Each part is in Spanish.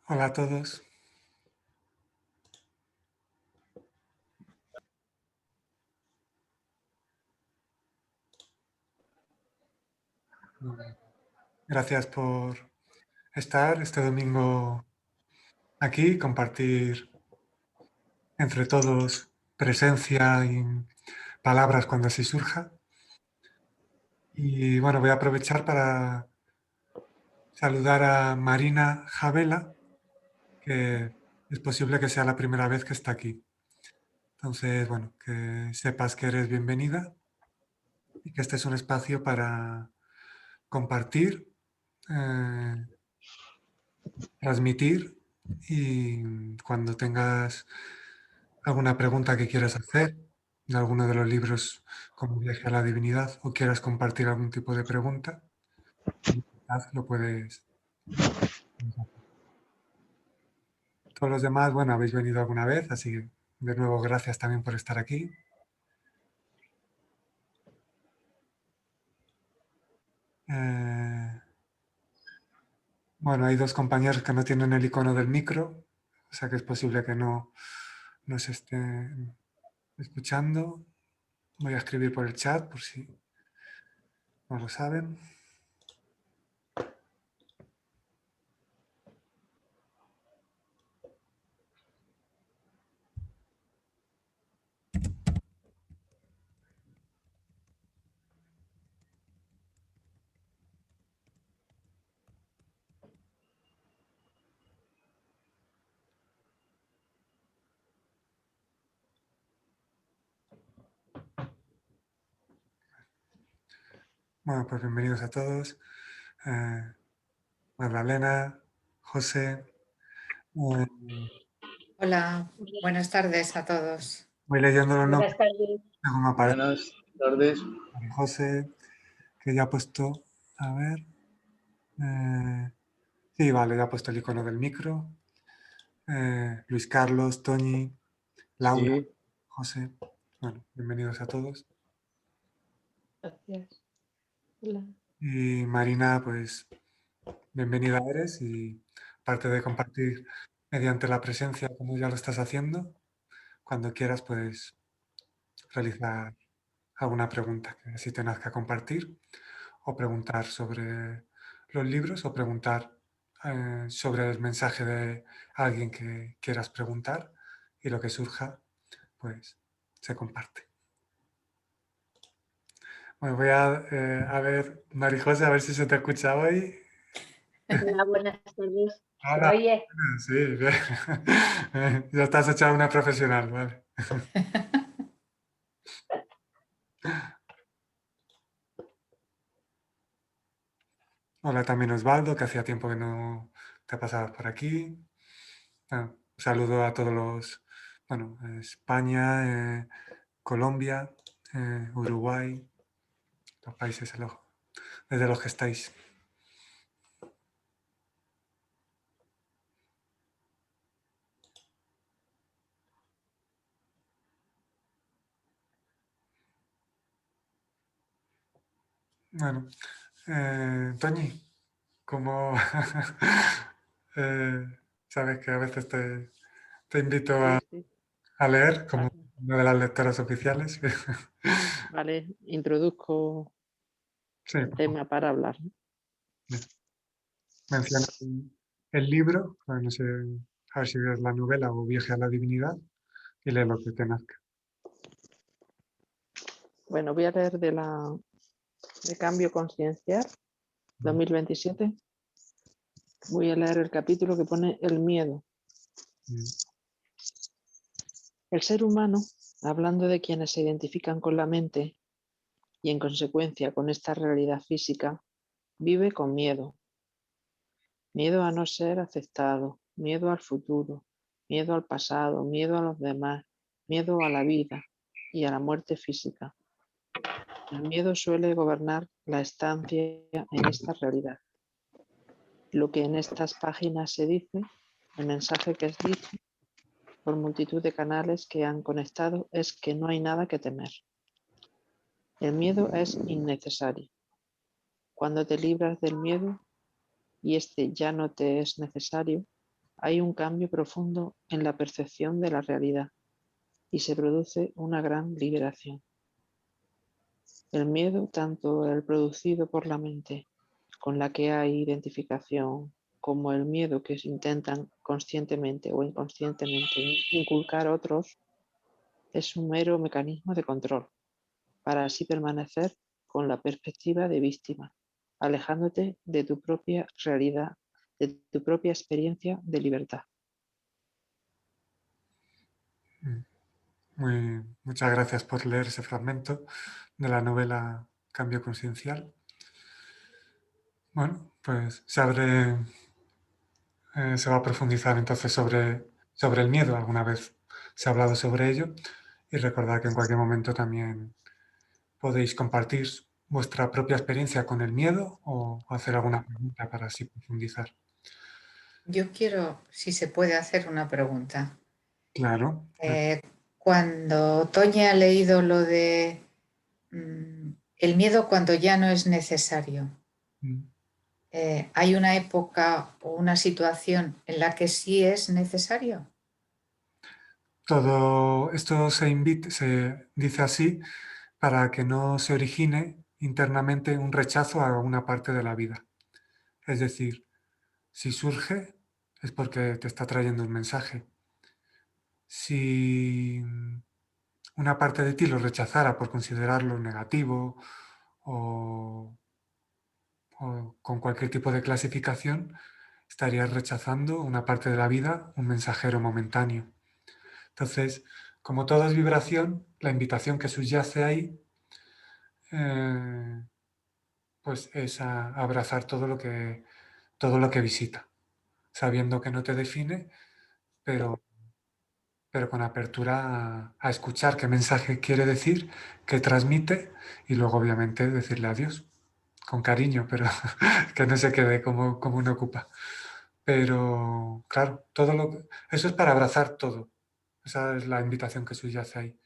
Hola a todos. Gracias por estar este domingo aquí, compartir entre todos presencia y palabras cuando así surja. Y bueno, voy a aprovechar para saludar a Marina Javela, que es posible que sea la primera vez que está aquí. Entonces, bueno, que sepas que eres bienvenida y que este es un espacio para compartir, eh, transmitir y cuando tengas alguna pregunta que quieras hacer de alguno de los libros como Viaje a la Divinidad o quieras compartir algún tipo de pregunta, lo puedes. Todos los demás, bueno, habéis venido alguna vez, así que de nuevo gracias también por estar aquí. Bueno, hay dos compañeros que no tienen el icono del micro, o sea que es posible que no se estén escuchando. Voy a escribir por el chat por si no lo saben. Bueno, pues bienvenidos a todos. Magdalena, José. Hola, buenas tardes a todos. Voy leyendo los nombres. Buenas tardes. Según me aparece. Buenas tardes. María José, que ya ha puesto, a ver. Sí, vale, ya ha puesto el icono del micro. Luis Carlos, Toñi, Laura, Sí, José. Bueno, bienvenidos a todos. Gracias. Hola. Y Marina, pues bienvenida eres y aparte de compartir mediante la presencia como ya lo estás haciendo, cuando quieras puedes realizar alguna pregunta que así tengas que compartir o preguntar sobre los libros o preguntar sobre el mensaje de alguien que quieras preguntar y lo que surja, pues se comparte. Bueno, voy a ver, Marijose, a ver si se te escucha hoy. Hola, buenas tardes. ¿Se Ahora, oye? sí, bien. Ya estás hecha una profesional, vale. Hola también Osvaldo, que hacía tiempo que no te pasabas por aquí. Bueno, un saludo a todos los, bueno, España, Colombia, Uruguay, los países desde los que estáis. Bueno, Toñi, como eh, sabes que a veces te invito Sí, sí. a leer como Vale. una de las lectoras oficiales. Vale, introduzco Sí, el tema para hablar, ¿no? menciona el libro, bueno, no sé, a ver si es la novela o Viaje a la Divinidad, y lee lo que te nazca. Bueno, voy a leer de Cambio Consciencial 2027. Voy a leer el capítulo que pone El miedo. El ser humano, hablando de quienes se identifican con la mente y en consecuencia con esta realidad física, vive con miedo. Miedo a no ser aceptado, miedo al futuro, miedo al pasado, miedo a los demás, miedo a la vida y a la muerte física. El miedo suele gobernar la estancia en esta realidad. Lo que en estas páginas se dice, el mensaje que es dicho por multitud de canales que han conectado es que no hay nada que temer. El miedo es innecesario. Cuando te libras del miedo y este ya no te es necesario, hay un cambio profundo en la percepción de la realidad y se produce una gran liberación. El miedo, tanto el producido por la mente, con la que hay identificación, como el miedo que intentan conscientemente o inconscientemente inculcar a otros, es un mero mecanismo de control, para así permanecer con la perspectiva de víctima, alejándote de tu propia realidad, de tu propia experiencia de libertad. Muchas gracias por leer ese fragmento de la novela Cambio Consciencial. Bueno, pues se va a profundizar entonces sobre el miedo. Alguna vez se ha hablado sobre ello y recordad que en cualquier momento también podéis compartir vuestra propia experiencia con el miedo o hacer alguna pregunta para así profundizar. Yo quiero, si se puede, hacer una pregunta. Claro. Cuando Toña ha leído lo de el miedo cuando ya no es necesario, ¿hay una época o una situación en la que sí es necesario? Todo esto se dice así para que no se origine internamente un rechazo a una parte de la vida. Es decir, si surge es porque te está trayendo un mensaje. Si una parte de ti lo rechazara por considerarlo negativo o con cualquier tipo de clasificación, estarías rechazando una parte de la vida, un mensajero momentáneo. Entonces, como todo es vibración, la invitación que subyace ahí pues es a abrazar todo lo que visita, sabiendo que no te define, pero con apertura a escuchar qué mensaje quiere decir, qué transmite y luego obviamente decirle adiós, con cariño, pero que no se quede como uno ocupa. Pero claro, eso es para abrazar todo. Esa es la invitación que subyace ahí.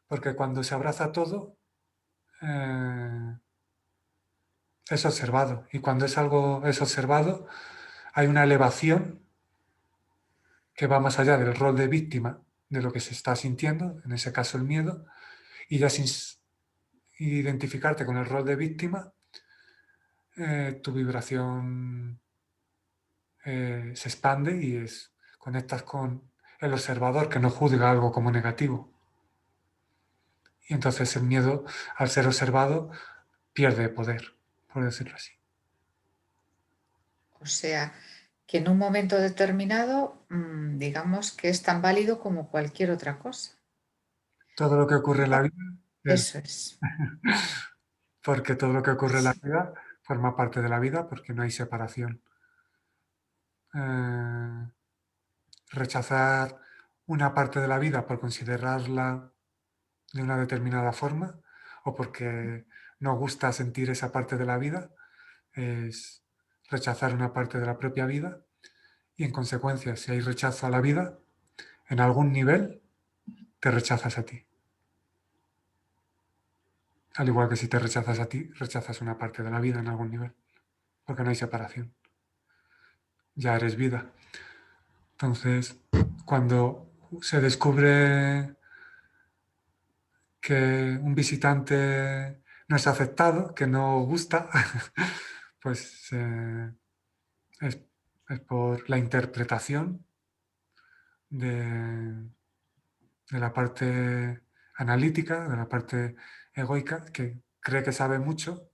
Porque cuando se abraza todo, es observado. Y cuando algo es observado, hay una elevación que va más allá del rol de víctima de lo que se está sintiendo, en ese caso el miedo, y ya sin identificarte con el rol de víctima, tu vibración se expande y conectas con el observador que no juzga algo como negativo. Y entonces el miedo, al ser observado, pierde poder, por decirlo así. O sea, que en un momento determinado, digamos que es tan válido como cualquier otra cosa. Todo lo que ocurre en la vida es Eso es. porque todo lo que ocurre en la vida forma parte de la vida porque no hay separación. Eh, Rechazar una parte de la vida por considerarla de una determinada forma o porque no gusta sentir esa parte de la vida es rechazar una parte de la propia vida y en consecuencia si hay rechazo a la vida, en algún nivel te rechazas a ti. Al igual que si te rechazas a ti, rechazas una parte de la vida en algún nivel, porque no hay separación. Ya eres vida. Entonces, cuando se descubre que un visitante no es aceptado, que no gusta, pues es, es por la interpretación de, de la parte analítica, de la parte egoica, que cree que sabe mucho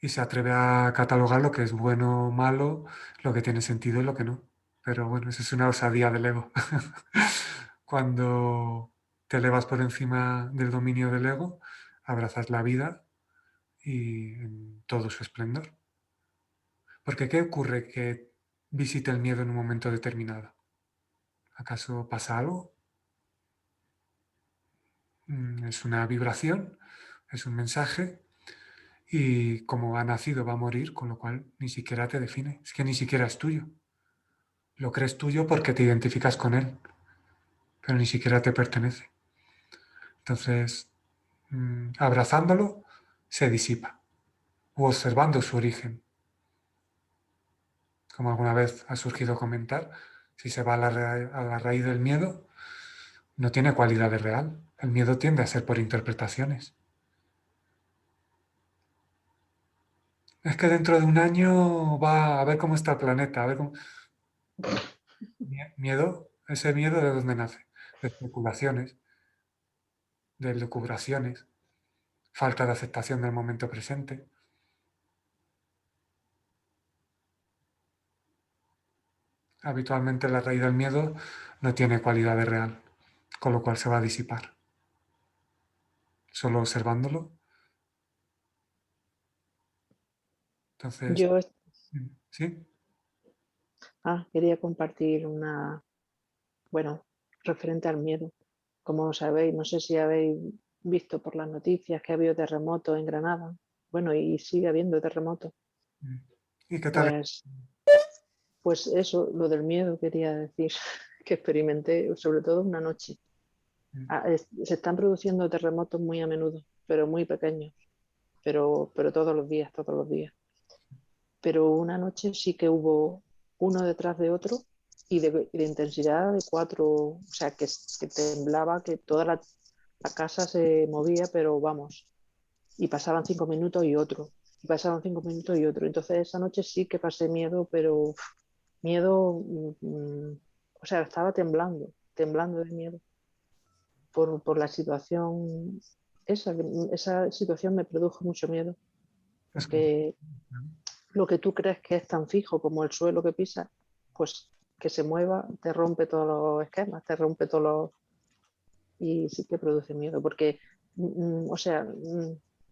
y se atreve a catalogar lo que es bueno o malo, lo que tiene sentido y lo que no. Pero bueno, eso es una osadía del ego. Cuando te elevas por encima del dominio del ego, abrazas la vida y en todo su esplendor. Porque ¿qué ocurre que visite el miedo en un momento determinado? ¿Acaso pasa algo? Es una vibración, es un mensaje y como ha nacido va a morir, con lo cual ni siquiera te define, es que ni siquiera es tuyo. Lo crees tuyo porque te identificas con él, pero ni siquiera te pertenece. Entonces, abrazándolo, se disipa, o observando su origen, como alguna vez ha surgido comentar, si se va a la raíz del miedo, no tiene cualidades real. El miedo tiende a ser por interpretaciones. Es que dentro de un año va a ver cómo está el planeta, a ver cómo... Miedo, ese miedo de dónde nace, de especulaciones, de lucubraciones, falta de aceptación del momento presente. Habitualmente la raíz del miedo no tiene cualidades real, con lo cual se va a disipar. Solo observándolo. Entonces, Yo ¿sí? quería compartir bueno, referente al miedo. Como sabéis, no sé si habéis visto por las noticias que ha habido terremotos en Granada. Bueno, y sigue habiendo terremotos. ¿Y qué tal? Pues eso, lo del miedo quería decir, que experimenté sobre todo una noche. Se están produciendo terremotos muy a menudo, pero muy pequeños, pero todos los días, todos los días. Pero una noche sí que hubo uno detrás de otro y de intensidad de 4, o sea, que temblaba, que toda la casa se movía, pero vamos, y pasaban 5 minutos y otro, y pasaban 5 minutos y otro. Entonces esa noche sí que pasé miedo, pero miedo, o sea, estaba temblando, temblando de miedo por la situación. Esa situación me produjo mucho miedo, Es como- porque lo que tú crees que es tan fijo como el suelo que pisas, pues que se mueva, te rompe todos los esquemas, te rompe todos los... Y sí que produce miedo, porque, o sea,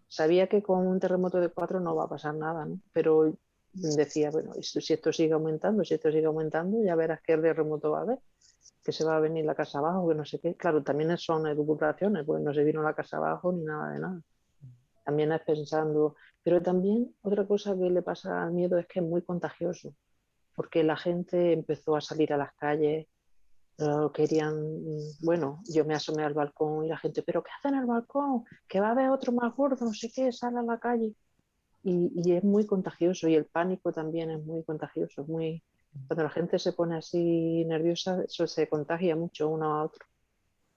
sabía que con un terremoto de 4 no va a pasar nada, ¿no? Pero decía, bueno, si esto sigue aumentando, si esto sigue aumentando, ya verás qué terremoto va a haber, que se va a venir la casa abajo, que no sé qué. Claro, también son educaciones, pues no se vino la casa abajo ni nada de nada. También es pensando, pero también otra cosa que le pasa al miedo es que es muy contagioso, porque la gente empezó a salir a las calles, querían, bueno, yo me asomé al balcón y la gente, pero ¿qué hacen en el balcón? Que va a haber otro más gordo, no sé qué, sale a la calle. Y es muy contagioso y el pánico también es muy contagioso, muy... Cuando la gente se pone así nerviosa, eso se contagia mucho uno a otro.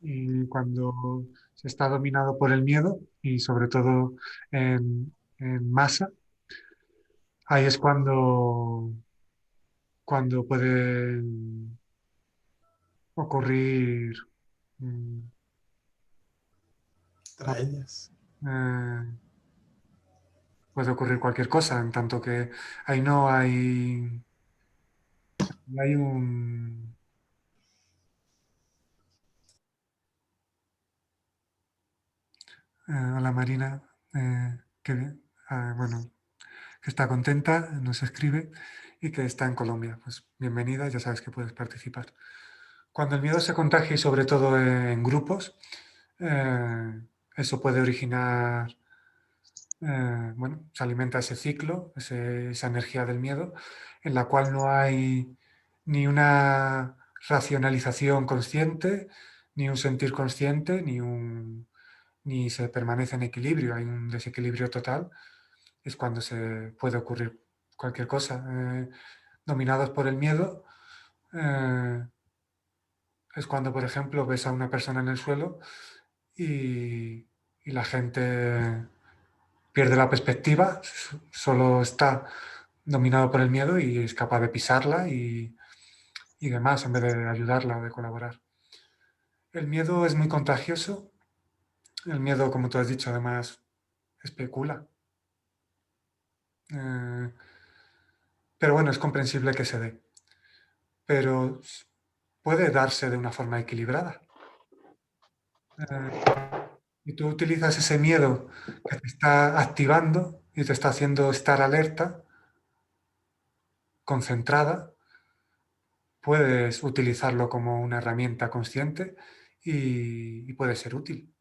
Y cuando se está dominado por el miedo, y sobre todo en masa, ahí es cuando pueden ocurrir mm, Traellas. eh, puede ocurrir cualquier cosa, en tanto que ahí no hay un... hola Marina, que, bueno, que está contenta, nos escribe y que está en Colombia. Pues bienvenida, ya sabes que puedes participar. Cuando el miedo se contagia y sobre todo en grupos, eh, eso puede originar, bueno, se alimenta ese ciclo, esa energía del miedo, en la cual no hay ni una racionalización consciente, ni un sentir consciente, ni se permanece en equilibrio, hay un desequilibrio total, es cuando se puede ocurrir cualquier cosa. Dominados por el miedo, eh, es cuando, por ejemplo, ves a una persona en el suelo y la gente pierde la perspectiva, solo está dominado por el miedo y es capaz de pisarla y demás en vez de ayudarla o de colaborar. El miedo es muy contagioso. El miedo, como tú has dicho, además especula. Eh, pero bueno, es comprensible que se dé. Pero puede darse de una forma equilibrada. Eh, y tú utilizas ese miedo que te está activando y te está haciendo estar alerta, concentrada, puedes utilizarlo como una herramienta consciente y puede ser útil.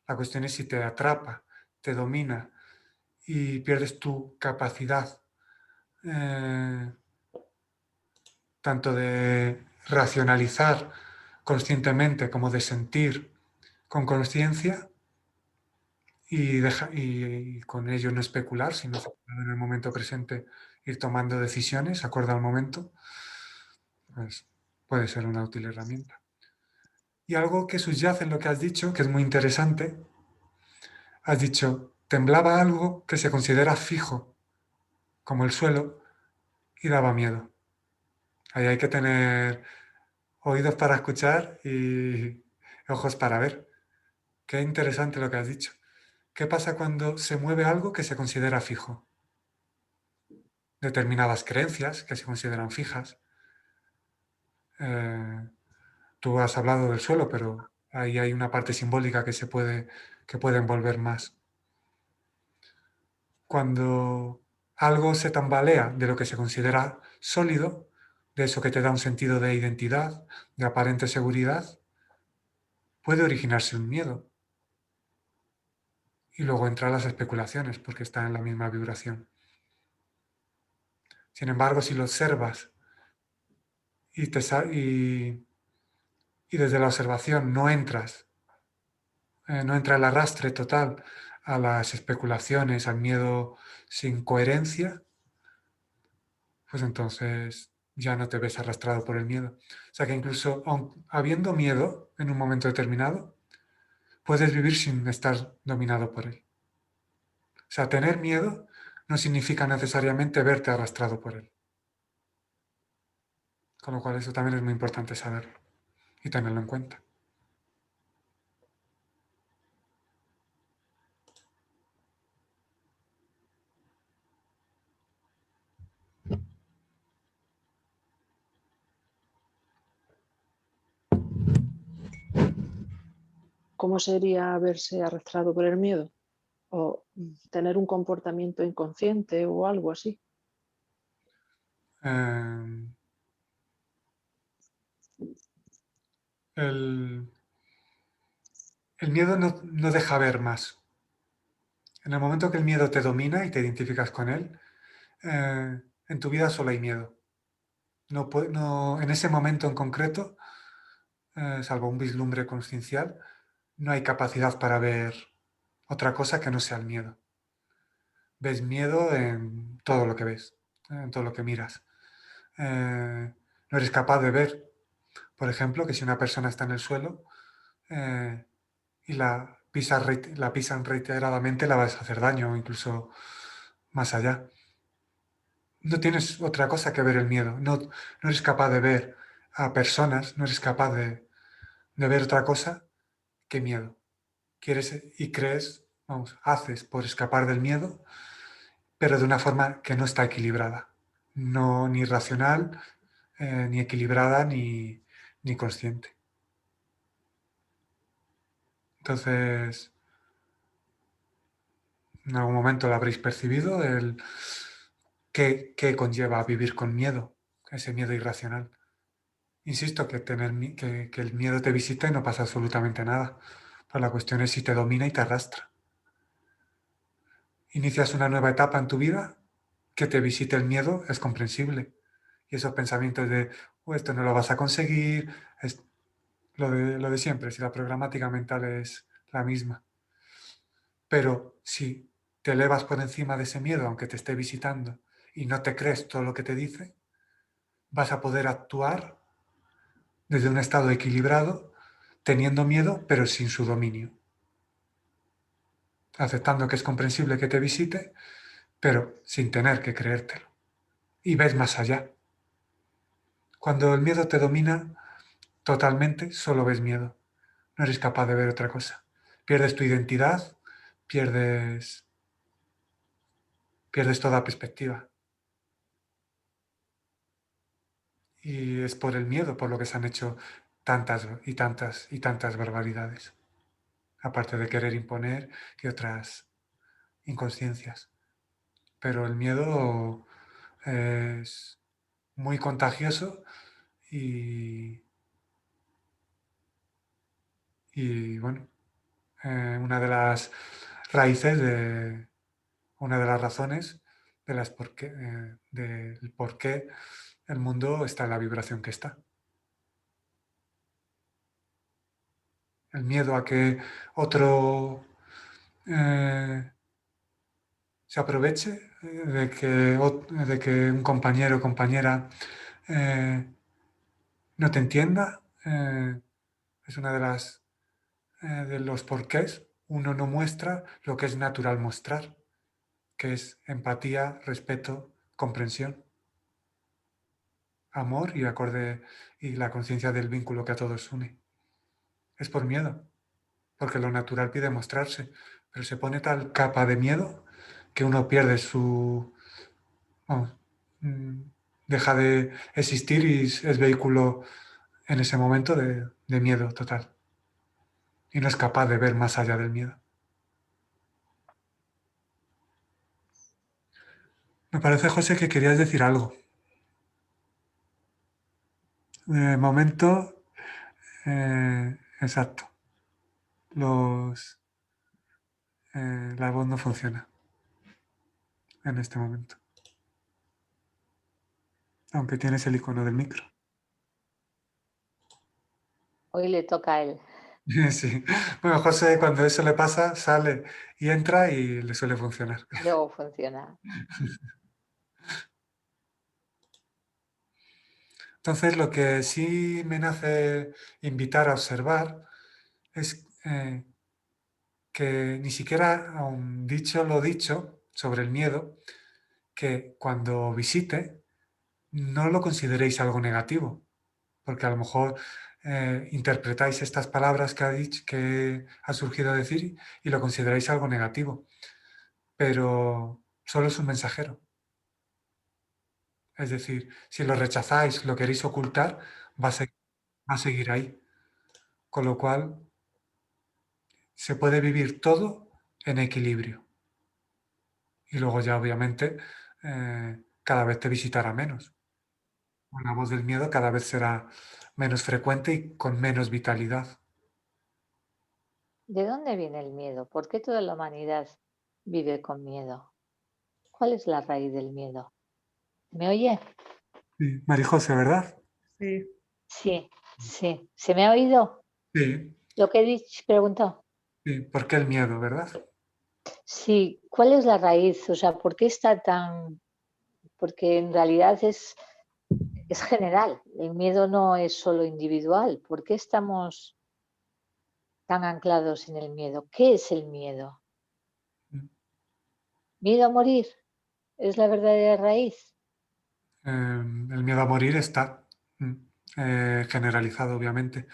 La cuestión es si te atrapa, te domina y pierdes tu capacidad eh, tanto de racionalizar conscientemente como de sentir con conciencia y con ello no especular, sino centrado en el momento presente ir tomando decisiones acorde al momento, pues puede ser una útil herramienta. Y algo que subyace en lo que has dicho, que es muy interesante, has dicho, temblaba algo que se considera fijo, como el suelo, y daba miedo. Ahí hay que tener oídos para escuchar y ojos para ver. Qué interesante lo que has dicho. ¿Qué pasa cuando se mueve algo que se considera fijo? Determinadas creencias que se consideran fijas. Eh, Tú has hablado del suelo, pero ahí hay una parte simbólica que puede envolver más. Cuando algo se tambalea de lo que se considera sólido, de eso que te da un sentido de identidad, de aparente seguridad, puede originarse un miedo. Y luego entran las especulaciones, porque están en la misma vibración. Sin embargo, si lo observas y, y desde la observación no entra el arrastre total a las especulaciones, al miedo sin coherencia, pues entonces ya no te ves arrastrado por el miedo. O sea que incluso habiendo miedo en un momento determinado, puedes vivir sin estar dominado por él. O sea, tener miedo no significa necesariamente verte arrastrado por él. Con lo cual eso también es muy importante saberlo y tenerlo en cuenta. ¿Cómo sería verse arrastrado por el miedo? ¿O tener un comportamiento inconsciente o algo así? Eh, el, el miedo no deja ver más. En el momento que el miedo te domina y te identificas con él, en tu vida solo hay miedo. En ese momento en concreto, salvo un vislumbre consciencial, no hay capacidad para ver otra cosa que no sea el miedo. Ves miedo en todo lo que ves, en todo lo que miras. No eres capaz de ver, por ejemplo, que si una persona está en el suelo eh, y la pisan reiteradamente, la vas a hacer daño, o incluso más allá. No tienes otra cosa que ver el miedo. No eres capaz de ver a personas, no eres capaz de ver otra cosa que miedo. Quieres y crees, vamos, haces por escapar del miedo, pero de una forma que no está equilibrada. No ni racional, ni equilibrada, ni consciente. Entonces, en algún momento lo habréis percibido, qué conlleva vivir con miedo, ese miedo irracional. Insisto que el miedo te visita y no pasa absolutamente nada. Pues la cuestión es si te domina y te arrastra. Inicias una nueva etapa en tu vida, que te visite el miedo es comprensible. Y esos pensamientos de, esto no lo vas a conseguir, es lo de siempre, si la programática mental es la misma. Pero si te elevas por encima de ese miedo, aunque te esté visitando, y no te crees todo lo que te dice, vas a poder actuar desde un estado equilibrado, teniendo miedo, pero sin su dominio. Aceptando que es comprensible que te visite, pero sin tener que creértelo. Y ves más allá. Cuando el miedo te domina totalmente, solo ves miedo. No eres capaz de ver otra cosa. Pierdes tu identidad, pierdes, pierdes toda perspectiva. Y es por el miedo por lo que se han hecho tantas y tantas y tantas barbaridades. Aparte de querer imponer y otras inconsciencias. Pero el miedo es muy contagioso y, y bueno, una de las raíces una de las razones del por qué el mundo está en la vibración que está. El miedo a que otro, eh, se aproveche de que un compañero o compañera no te entienda. Es una de los porqués. Uno no muestra lo que es natural mostrar, que es empatía, respeto, comprensión, amor y la conciencia del vínculo que a todos une. Es por miedo, porque lo natural pide mostrarse, pero se pone tal capa de miedo que uno pierde vamos, mm, deja de existir y es vehículo en ese momento de miedo total. Y no es capaz de ver más allá del miedo. Me parece, José, que querías decir algo. De momento, exacto. La voz no funciona en este momento. Aunque tienes el icono del micro. Hoy le toca a él. Sí. Bueno, José, cuando eso le pasa, sale y entra y le suele funcionar. Luego funciona. Entonces, lo que sí me nace invitar a observar es que ni siquiera, aun dicho lo dicho sobre el miedo, que cuando visite no lo consideréis algo negativo, porque a lo mejor interpretáis estas palabras que ha dicho, que ha surgido decir y lo consideráis algo negativo, pero solo es un mensajero. Es decir, si lo rechazáis, lo queréis ocultar, va a seguir ahí. Con lo cual, se puede vivir todo en equilibrio. Y luego ya, obviamente, cada vez te visitará menos. La voz del miedo cada vez será menos frecuente y con menos vitalidad. ¿De dónde viene el miedo? ¿Por qué toda la humanidad vive con miedo? ¿Cuál es la raíz del miedo? ¿Me oye? Sí. Marijose, ¿verdad? Sí. Sí, sí. ¿Se me ha oído Sí, lo que he dicho, preguntado? sí. ¿Por qué el miedo, verdad? Sí, ¿cuál es la raíz? O sea, ¿por qué está tan...? Porque en realidad es general. El miedo no es solo individual. ¿Por qué estamos tan anclados en el miedo? ¿Qué es el miedo? Mm. ¿Miedo a morir? ¿Es la verdadera raíz? El miedo a morir está mm, generalizado, obviamente,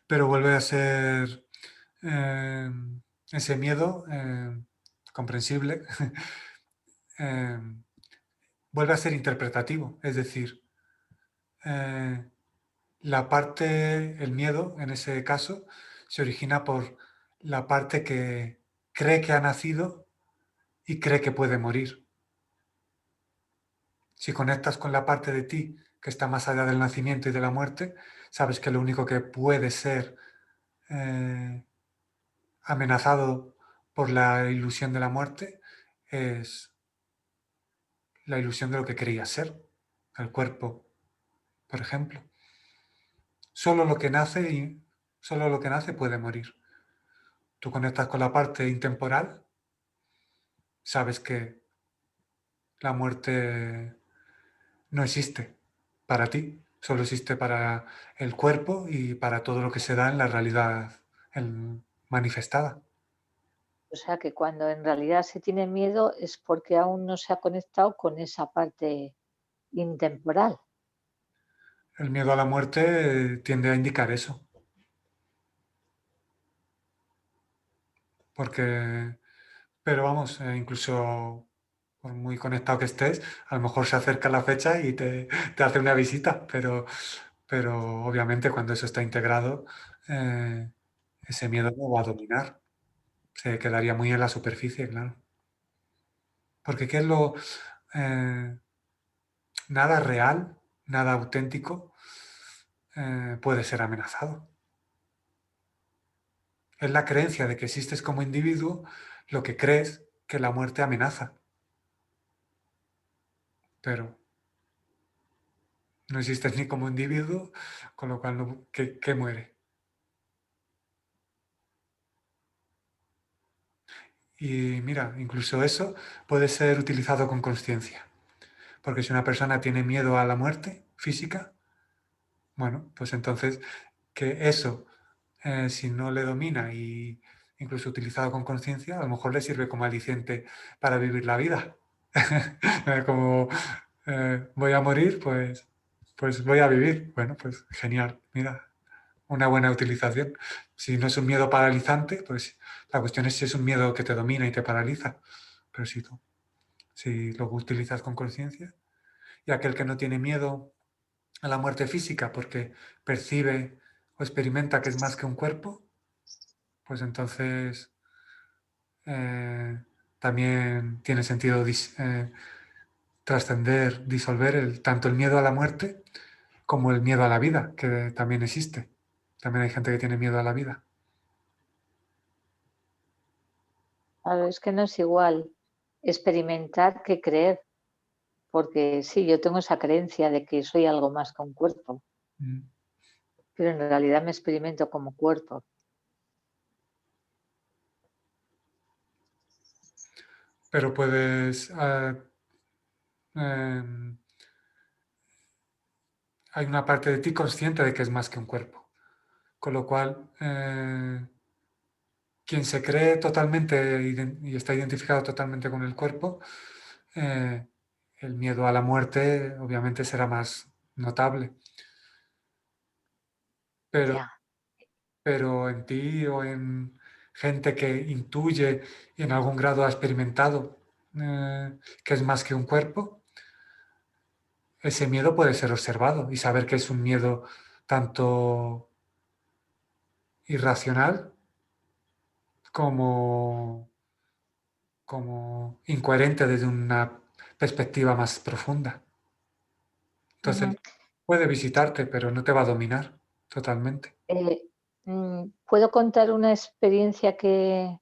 pero vuelve a ser eh, ese miedo comprensible, eh, vuelve a ser interpretativo, es decir, eh, el miedo en ese caso, se origina por la parte que cree que ha nacido y cree que puede morir. Si conectas con la parte de ti que está más allá del nacimiento y de la muerte, sabes que lo único que puede ser eh, amenazado por la ilusión de la muerte es la ilusión de lo que quería ser, el cuerpo, por ejemplo. Solo lo que nace y solo lo que nace puede morir. Tú conectas con la parte intemporal, sabes que la muerte no existe para ti, solo existe para el cuerpo y para todo lo que se da en la realidad manifestada. O sea que cuando en realidad se tiene miedo es porque aún no se ha conectado con esa parte intemporal. El miedo a la muerte tiende a indicar eso, porque, pero vamos, incluso por muy conectado que estés, a lo mejor se acerca la fecha y te hace una visita, pero obviamente cuando eso está integrado, eh, ese miedo no va a dominar, se quedaría muy en la superficie, claro. Porque ¿qué es eh, nada real, nada auténtico puede ser amenazado? Es la creencia de que existes como individuo lo que crees que la muerte amenaza, pero no existes ni como individuo, con lo cual ¿qué muere? Y mira, incluso eso puede ser utilizado con conciencia. Porque si una persona tiene miedo a la muerte física, bueno, pues entonces que eso, si no le domina y incluso utilizado con conciencia, a lo mejor le sirve como aliciente para vivir la vida. Como voy a morir, pues voy a vivir. Bueno, pues genial, mira, una buena utilización. Si no es un miedo paralizante, pues la cuestión es si es un miedo que te domina y te paraliza. Pero si lo utilizas con conciencia, y aquel que no tiene miedo a la muerte física porque percibe o experimenta que es más que un cuerpo, pues entonces también tiene sentido trascender, disolver tanto el miedo a la muerte como el miedo a la vida, que también existe. También hay gente que tiene miedo a la vida. Claro, es que no es igual experimentar que creer, porque sí, yo tengo esa creencia de que soy algo más que un cuerpo, Mm. pero en realidad me experimento como cuerpo. Pero puedes... em, hay una parte de ti consciente de que es más que un cuerpo. Con lo cual, quien se cree totalmente y está identificado totalmente con el cuerpo, eh, el miedo a la muerte obviamente será más notable. Pero, Ya. pero en ti o en gente que intuye y en algún grado ha experimentado que es más que un cuerpo, ese miedo puede ser observado y saber que es un miedo tanto irracional como incoherente desde una perspectiva más profunda. Entonces, Ujú. puede visitarte, pero no te va a dominar totalmente. Eh, ¿Puedo contar una experiencia que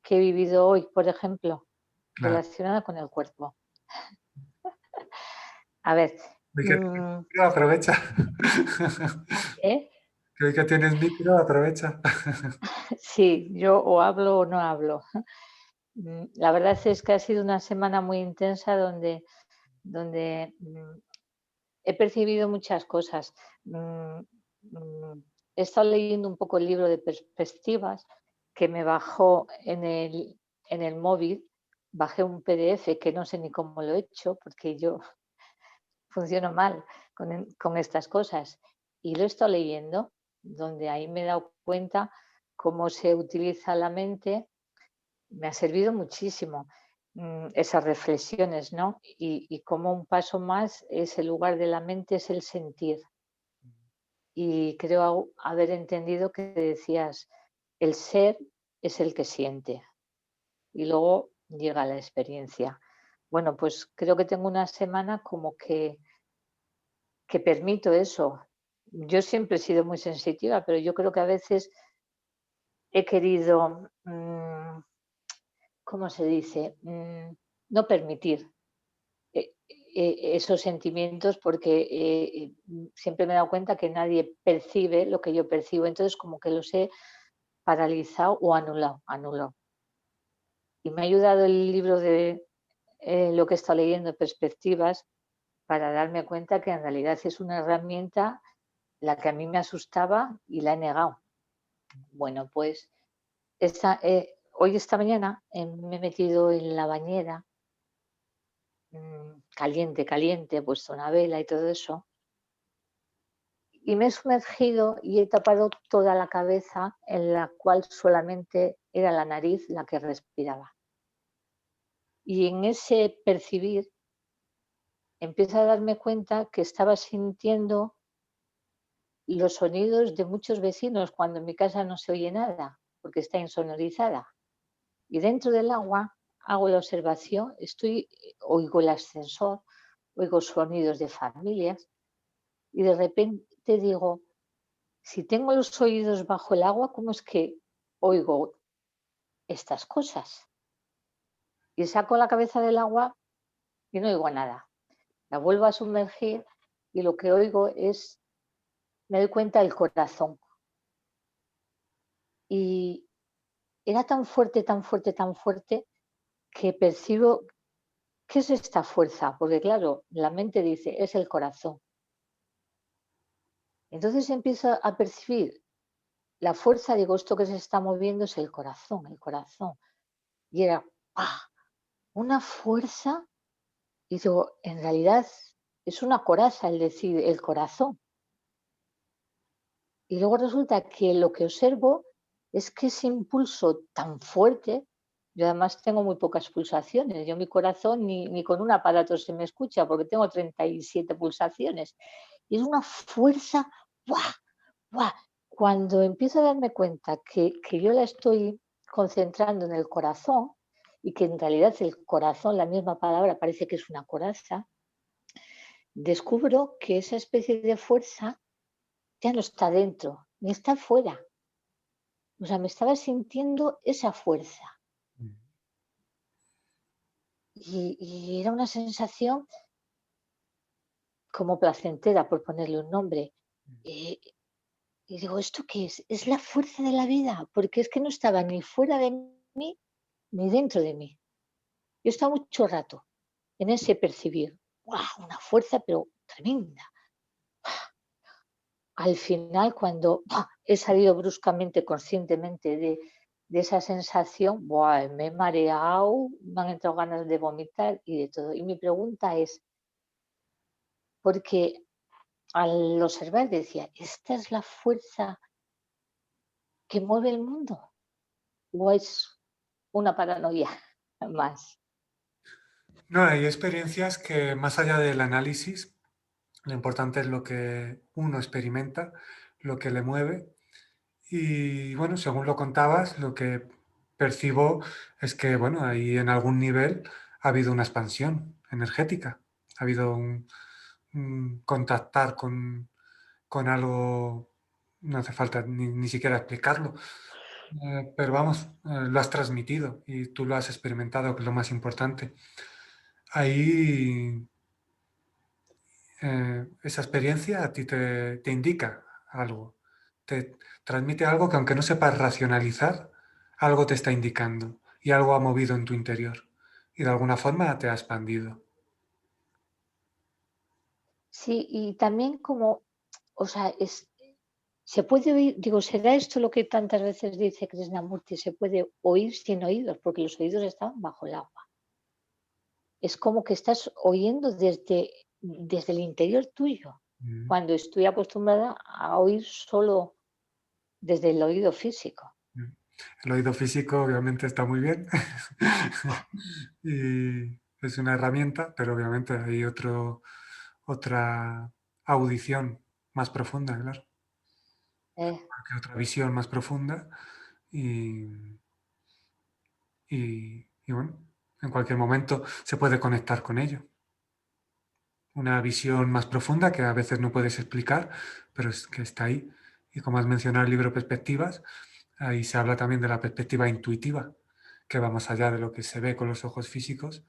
he vivido hoy, por ejemplo, Claro. relacionada con el cuerpo? A ver, Hoy que tienes mm, micro, aprovecha. ¿eh? Que hoy que tienes micro, aprovecha. Sí, yo o hablo o no hablo. La verdad es que ha sido una semana muy intensa donde he percibido muchas cosas. Mm, He estado leyendo un poco el libro de perspectivas que me bajó en el móvil. Bajé un PDF que no sé ni cómo lo he hecho porque yo funciono mal con estas cosas. Y lo he estado leyendo, donde ahí me he dado cuenta cómo se utiliza la mente. Me ha servido muchísimo, esas reflexiones, ¿no? Y cómo un paso más es el lugar de la mente, es el sentir. Y creo haber entendido que decías, el ser es el que siente y luego llega la experiencia. Bueno, pues creo que tengo una semana como que permito eso. Yo siempre he sido muy sensitiva, pero yo creo que a veces he querido, ¿cómo se dice? No permitir esos sentimientos porque siempre me he dado cuenta que nadie percibe lo que yo percibo, entonces como que los he paralizado o anulado. Y me ha ayudado el libro de lo que he estado leyendo, Perspectivas, para darme cuenta que en realidad es una herramienta la que a mí me asustaba y la he negado. Bueno, pues hoy esta mañana me he metido en la bañera, caliente, caliente, he puesto una vela y todo eso, y me he sumergido y he tapado toda la cabeza, en la cual solamente era la nariz la que respiraba. Y en ese percibir empiezo a darme cuenta que estaba sintiendo los sonidos de muchos vecinos cuando en mi casa no se oye nada, porque está insonorizada. Y dentro del agua hago la observación, oigo el ascensor, oigo sonidos de familias y de repente digo, si tengo los oídos bajo el agua, ¿cómo es que oigo estas cosas? Y saco la cabeza del agua y no oigo nada. La vuelvo a sumergir y lo que oigo es, me doy cuenta del corazón. Y era tan fuerte, tan fuerte, tan fuerte, que percibo, ¿qué es esta fuerza? Porque claro, la mente dice, es el corazón. Entonces empiezo a percibir la fuerza, digo, esto que se está moviendo es el corazón, el corazón. Y era ¡pah! Una fuerza, y digo, en realidad es una coraza el decir el corazón. Y luego resulta que lo que observo es que ese impulso tan fuerte, yo además tengo muy pocas pulsaciones, yo mi corazón ni con un aparato se me escucha porque tengo 37 pulsaciones. Y es una fuerza, ¡buah! ¡Buah! Cuando empiezo a darme cuenta que yo la estoy concentrando en el corazón y que en realidad el corazón, la misma palabra, parece que es una coraza, descubro que esa especie de fuerza ya no está dentro, ni está fuera. O sea, me estaba sintiendo esa fuerza. Y era una sensación como placentera, por ponerle un nombre. Y digo, ¿esto qué es? Es la fuerza de la vida, porque es que no estaba ni fuera de mí ni dentro de mí. Yo estaba mucho rato en ese percibir. ¡Guau! Una fuerza, pero tremenda. Al final, cuando he salido bruscamente, conscientemente de esa sensación, ¡buah! Me he mareado, me han entrado ganas de vomitar y de todo. Y mi pregunta es, porque al observar decía, ¿esta es la fuerza que mueve el mundo? ¿O es una paranoia más? No, hay experiencias que más allá del análisis, lo importante es lo que uno experimenta, lo que le mueve. Y bueno, según lo contabas, lo que percibo es que, bueno, ahí en algún nivel ha habido una expansión energética, ha habido un contactar con algo, no hace falta ni siquiera explicarlo, pero vamos, lo has transmitido y tú lo has experimentado, que es lo más importante. Ahí esa experiencia a ti te indica algo, te transmite algo que aunque no sepas racionalizar, algo te está indicando y algo ha movido en tu interior y de alguna forma te ha expandido. Sí, y también como, o sea, se puede oír, digo, ¿será esto lo que tantas veces dice Krishnamurti? Se puede oír sin oídos, porque los oídos estaban bajo el agua. Es como que estás oyendo desde el interior tuyo, Mm. cuando estoy acostumbrada a oír solo desde el oído físico. El oído físico obviamente está muy bien y es una herramienta, pero obviamente hay otra audición más profunda, claro, Eh, otra visión más profunda y, y bueno, en cualquier momento se puede conectar con ello. Una visión más profunda que a veces no puedes explicar, pero es que está ahí. Y como has mencionado el libro Perspectivas, ahí se habla también de la perspectiva intuitiva, que va más allá de lo que se ve con los ojos físicos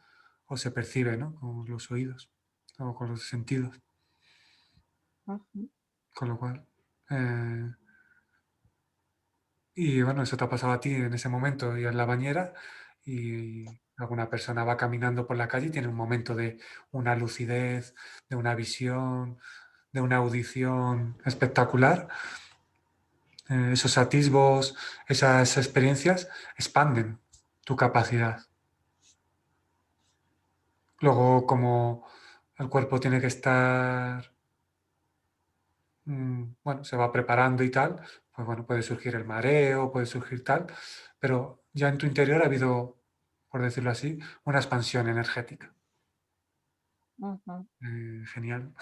o se percibe, ¿no?, con los oídos o con los sentidos. ujú. Con lo cual, y bueno, eso te ha pasado a ti en ese momento y en la bañera y alguna persona va caminando por la calle y tiene un momento de una lucidez, de una visión, de una audición espectacular. Esos atisbos, esas experiencias expanden tu capacidad. Luego, como el cuerpo tiene que estar, bueno, se va preparando y tal, pues bueno, puede surgir el mareo, puede surgir tal, pero ya en tu interior ha habido, por decirlo así, una expansión energética. Ujú. Genial.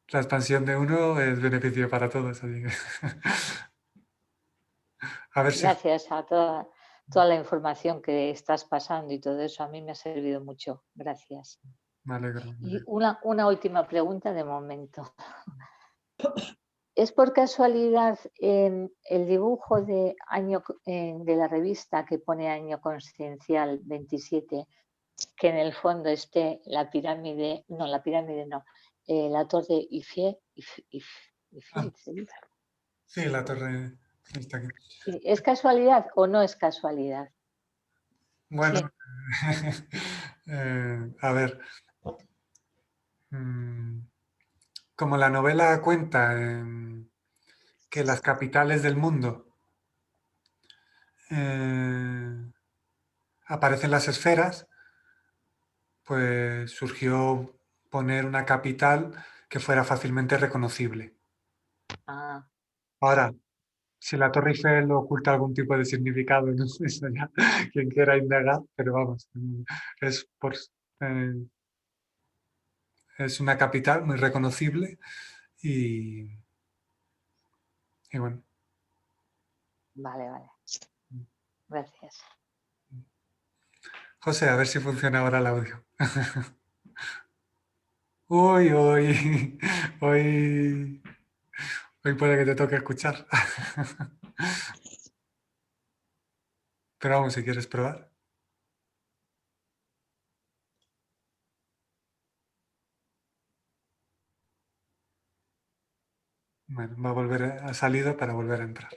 La expansión de uno es beneficio para todos, así que a ver si Gracias a toda la información que estás pasando y todo eso, a mí me ha servido mucho. Gracias. me alegro. Me Y alegro. una última pregunta de momento. ¿Es por casualidad el dibujo de la revista que pone año consciencial 27, que en el fondo esté la pirámide no, la torre Eiffel, Ah, ¿se dice? sí, la torre Está aquí. Sí, ¿es casualidad o no es casualidad? Bueno, Sí. a ver, como la novela cuenta que las capitales del mundo aparecen las esferas, pues surgió poner una capital que fuera fácilmente reconocible. Ah, Ahora, si la Torre Eiffel oculta algún tipo de significado, no sé, eso ya quien quiera indagar, pero vamos, es, eh, es una capital muy reconocible y bueno. vale, vale. Gracias. José, a ver si funciona ahora el audio. Uy, hoy, hoy, hoy puede que te toque escuchar. Pero vamos, si quieres probar. Bueno, va a volver a salido para volver a entrar.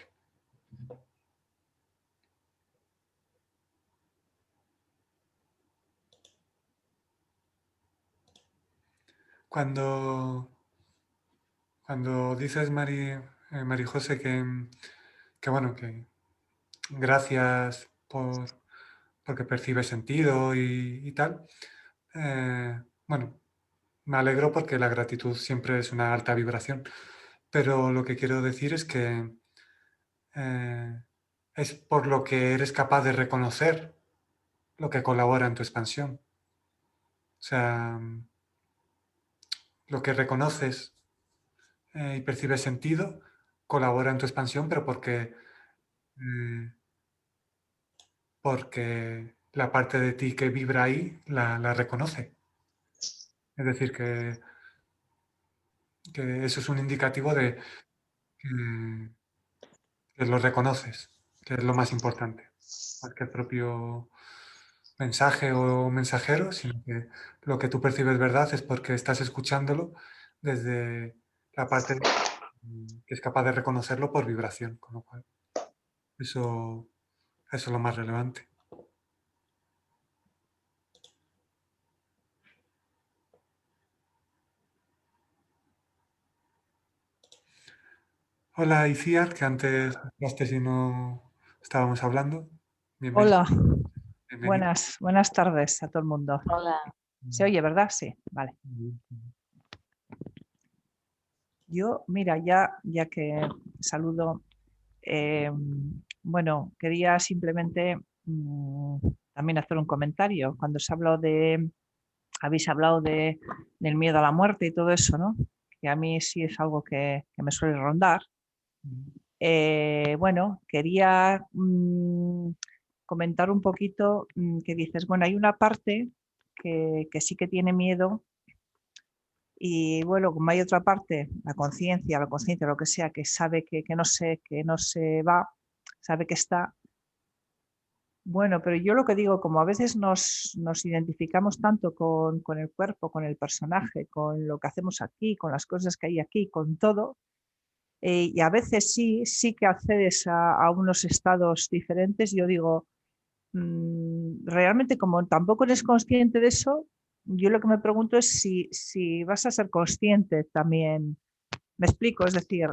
Cuando dices, Mari José, que bueno, que gracias porque percibes sentido y tal, bueno, me alegro porque la gratitud siempre es una alta vibración, pero lo que quiero decir es que es por lo que eres capaz de reconocer lo que colabora en tu expansión. O sea, lo que reconoces y percibes sentido colabora en tu expansión, pero porque la parte de ti que vibra ahí la reconoce. Es decir, que eso es un indicativo de que lo reconoces, que es lo más importante, más que el propio mensaje o mensajero, sino que lo que tú percibes verdad es porque estás escuchándolo desde la parte que es capaz de reconocerlo por vibración, con lo cual eso es lo más relevante. Hola, Iciar, que antes entraste y no estábamos hablando. Bienvenido. Hola, Bienvenido. buenas tardes a todo el mundo. Hola. ¿Se oye, verdad? Sí, vale. Yo, mira, ya que saludo, bueno, quería simplemente también hacer un comentario. Cuando habéis hablado del miedo a la muerte y todo eso, ¿no? Que a mí sí es algo que me suele rondar. Bueno, quería comentar un poquito que dices, bueno, hay una parte que sí que tiene miedo y bueno, como hay otra parte, la conciencia, lo que sea, que sabe que no se va, sabe que está. Bueno, pero yo lo que digo, como a veces nos identificamos tanto con el cuerpo, con el personaje, con lo que hacemos aquí, con las cosas que hay aquí, con todo, y a veces sí que accedes a unos estados diferentes. Yo digo, realmente como tampoco eres consciente de eso, yo lo que me pregunto es si vas a ser consciente también. Me explico, es decir,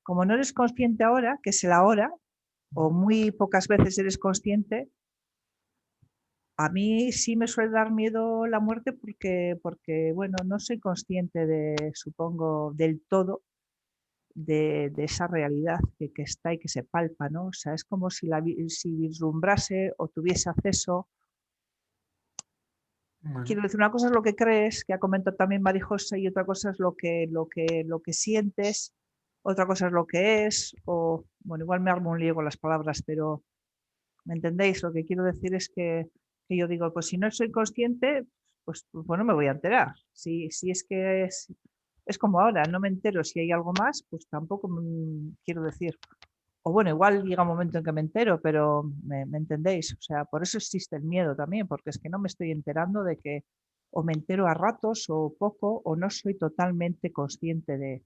como no eres consciente ahora, que es el ahora, o muy pocas veces eres consciente, a mí sí me suele dar miedo la muerte porque bueno, no soy consciente supongo, del todo de esa realidad que está y que se palpa, ¿no? O sea, es como si vislumbrase o tuviese acceso. Bueno, Quiero decir, una cosa es lo que crees, que ha comentado también Marijosa, y otra cosa es lo que sientes, otra cosa es lo que es, o bueno, igual me armo un lío con las palabras, pero ¿me entendéis? Lo que quiero decir es que yo digo, pues si no soy consciente, pues no me voy a enterar. Si es que es como ahora, no me entero si hay algo más, pues tampoco quiero decir. O bueno, igual llega un momento en que me entero, pero me entendéis. O sea, por eso existe el miedo también, porque es que no me estoy enterando de que o me entero a ratos o poco, o no soy totalmente consciente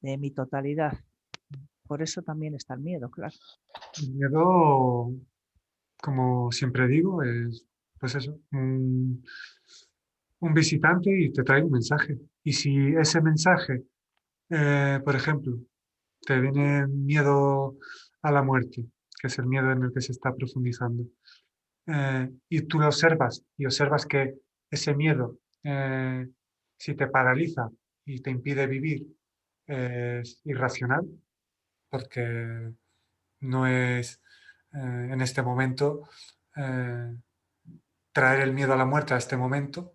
de mi totalidad. por eso también está el miedo, claro. El miedo, como siempre digo, es pues eso, un visitante y te trae un mensaje. Y si ese mensaje, por ejemplo, te viene miedo a la muerte, que es el miedo en el que se está profundizando, y tú lo observas y observas que ese miedo, si te paraliza y te impide vivir, es irracional, porque no es en este momento eh, traer el miedo a la muerte a este momento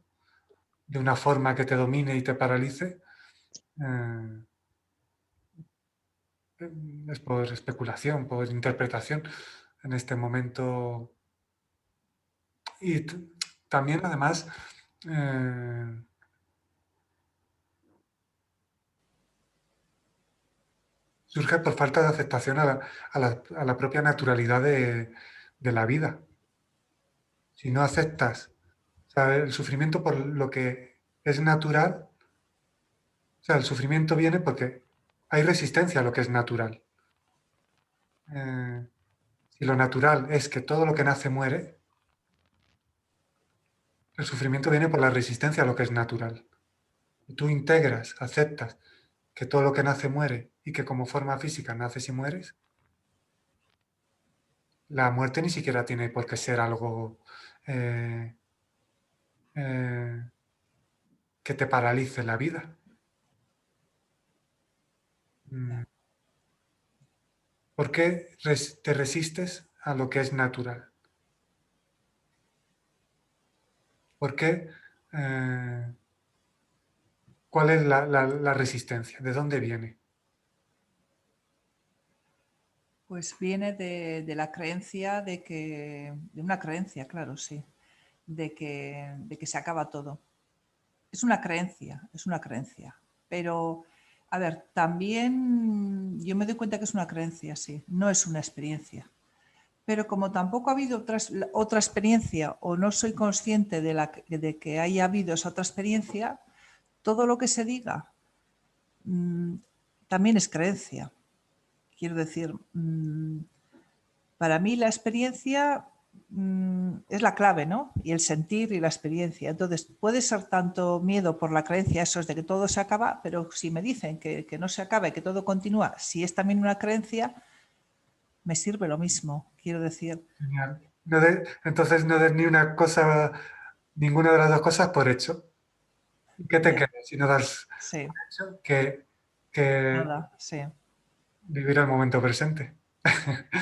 de una forma que te domine y te paralice. eh, es por especulación, por interpretación en este momento. Y también, además, eh, surge por falta de aceptación a la propia naturalidad de la vida. Si no aceptas, o sea, el sufrimiento por lo que es natural, o sea, el sufrimiento viene porque hay resistencia a lo que es natural. Si lo natural es que todo lo que nace muere, el sufrimiento viene por la resistencia a lo que es natural. Y tú integras, aceptas que todo lo que nace muere y que como forma física naces y mueres, la muerte ni siquiera tiene por qué ser algo eh, eh, que te paralice la vida. ¿Por qué te resistes a lo que es natural? ¿Por qué? ¿Cuál es la resistencia? ¿De dónde viene? Pues viene de la creencia de una creencia, claro, sí, de que se acaba todo. Es una creencia. Pero, a ver, también yo me doy cuenta que es una creencia, sí, no es una experiencia. Pero como tampoco ha habido otra experiencia o no soy consciente de que haya habido esa otra experiencia, todo lo que se diga también es creencia. Quiero decir, para mí la experiencia es la clave, ¿no? Y el sentir y la experiencia. Entonces, puede ser tanto miedo por la creencia, eso es de que todo se acaba, pero si me dicen que no se acaba y que todo continúa, si es también una creencia, me sirve lo mismo, quiero decir. Genial. Entonces no des ni una cosa, ninguna de las dos cosas por hecho. ¿Qué te Ya, queda si no das sí, por hecho que nada, sí, vivir el momento presente?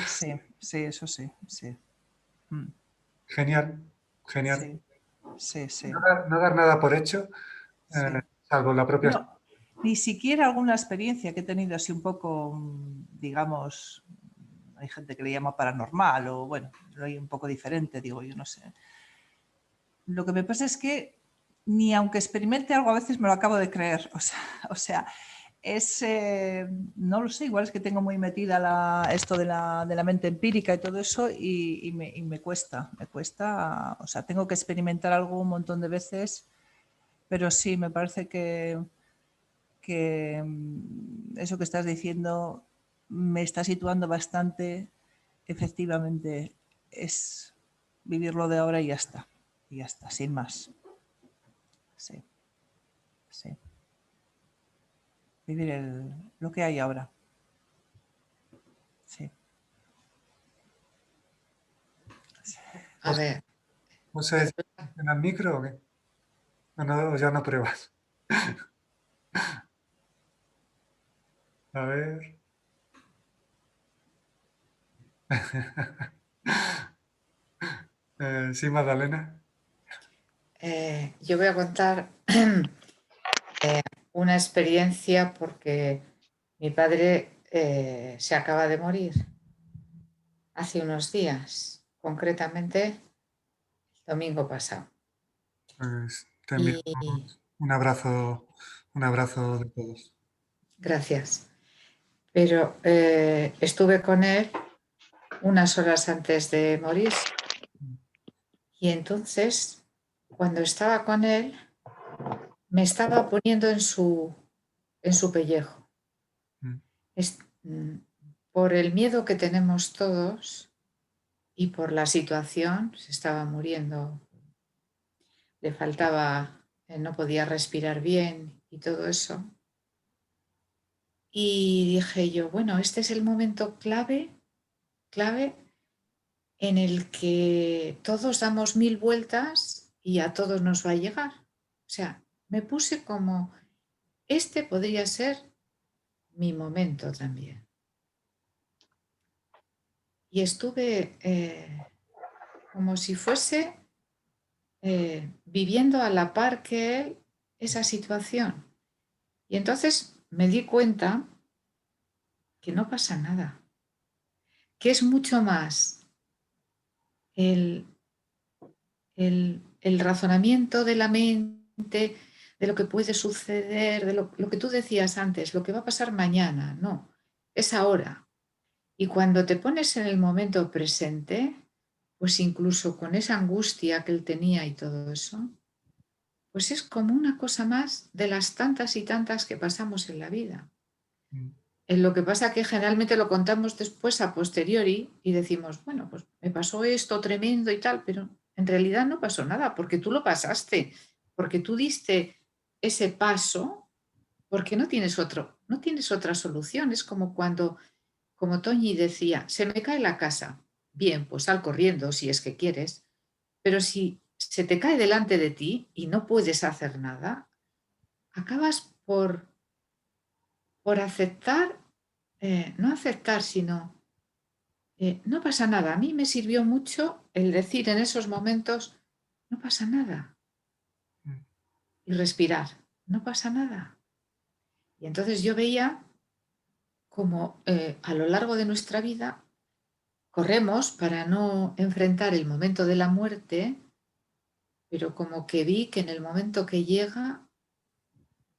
sí, sí, eso sí, sí. Genial, genial. Sí, sí, sí. No dar nada por hecho, Sí. salvo la propia. No, ni siquiera alguna experiencia que he tenido así un poco, digamos, hay gente que le llama paranormal o bueno, lo hay un poco diferente, digo, yo no sé. Lo que me pasa es que ni aunque experimente algo a veces me lo acabo de creer, o sea es, no lo sé, igual es que tengo muy metida esto de la mente empírica y todo eso y me cuesta, o sea, tengo que experimentar algo un montón de veces, pero sí, me parece que eso que estás diciendo me está situando bastante, efectivamente, es vivirlo de ahora y ya está, sin más. Sí, sí. Vivir lo que hay ahora. Sí. A ver, ¿No se en el micro o qué? O ya no pruebas. A ver. Sí, Magdalena. yo voy a contar una experiencia porque mi padre se acaba de morir hace unos días, concretamente el domingo pasado. Pues te Y enviamos un abrazo de todos. gracias. Pero estuve con él unas horas antes de morir y entonces, cuando estaba con él, me estaba poniendo en su pellejo. Mm. por el miedo que tenemos todos y por la situación, se estaba muriendo, le faltaba, no podía respirar bien y todo eso. Y dije yo, bueno, este es el momento clave en el que todos damos 1000 vueltas y a todos nos va a llegar. O sea, me puse como, este podría ser mi momento también. Y estuve como si fuese viviendo a la par que él esa situación. Y entonces me di cuenta que no pasa nada, que es mucho más el razonamiento de la mente, de lo que puede suceder, de lo que tú decías antes, lo que va a pasar mañana, no, es ahora. Y cuando te pones en el momento presente, pues incluso con esa angustia que él tenía y todo eso, pues es como una cosa más de las tantas y tantas que pasamos en la vida. En lo que pasa que generalmente lo contamos después a posteriori y decimos, bueno, pues me pasó esto tremendo y tal, pero en realidad no pasó nada porque tú lo pasaste, porque tú diste ese paso, porque no tienes otra solución. Es como cuando, como Toñi decía, se me cae la casa. Bien, pues sal corriendo si es que quieres, pero si se te cae delante de ti y no puedes hacer nada, acabas por aceptar, no aceptar, sino no pasa nada. A mí me sirvió mucho el decir en esos momentos, no pasa nada. Y respirar, no pasa nada. Y entonces yo veía como a lo largo de nuestra vida corremos para no enfrentar el momento de la muerte, pero como que vi que en el momento que llega,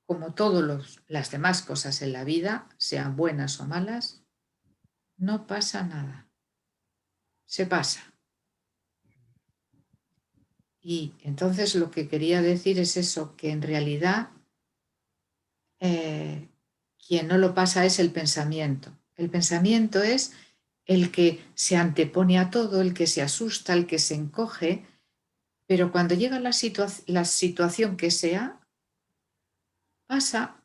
como todas las demás cosas en la vida, sean buenas o malas, no pasa nada. Se pasa. Y entonces lo que quería decir es eso, que en realidad quien no lo pasa es el pensamiento. El pensamiento es el que se antepone a todo, el que se asusta, el que se encoge, pero cuando llega la situación que sea, pasa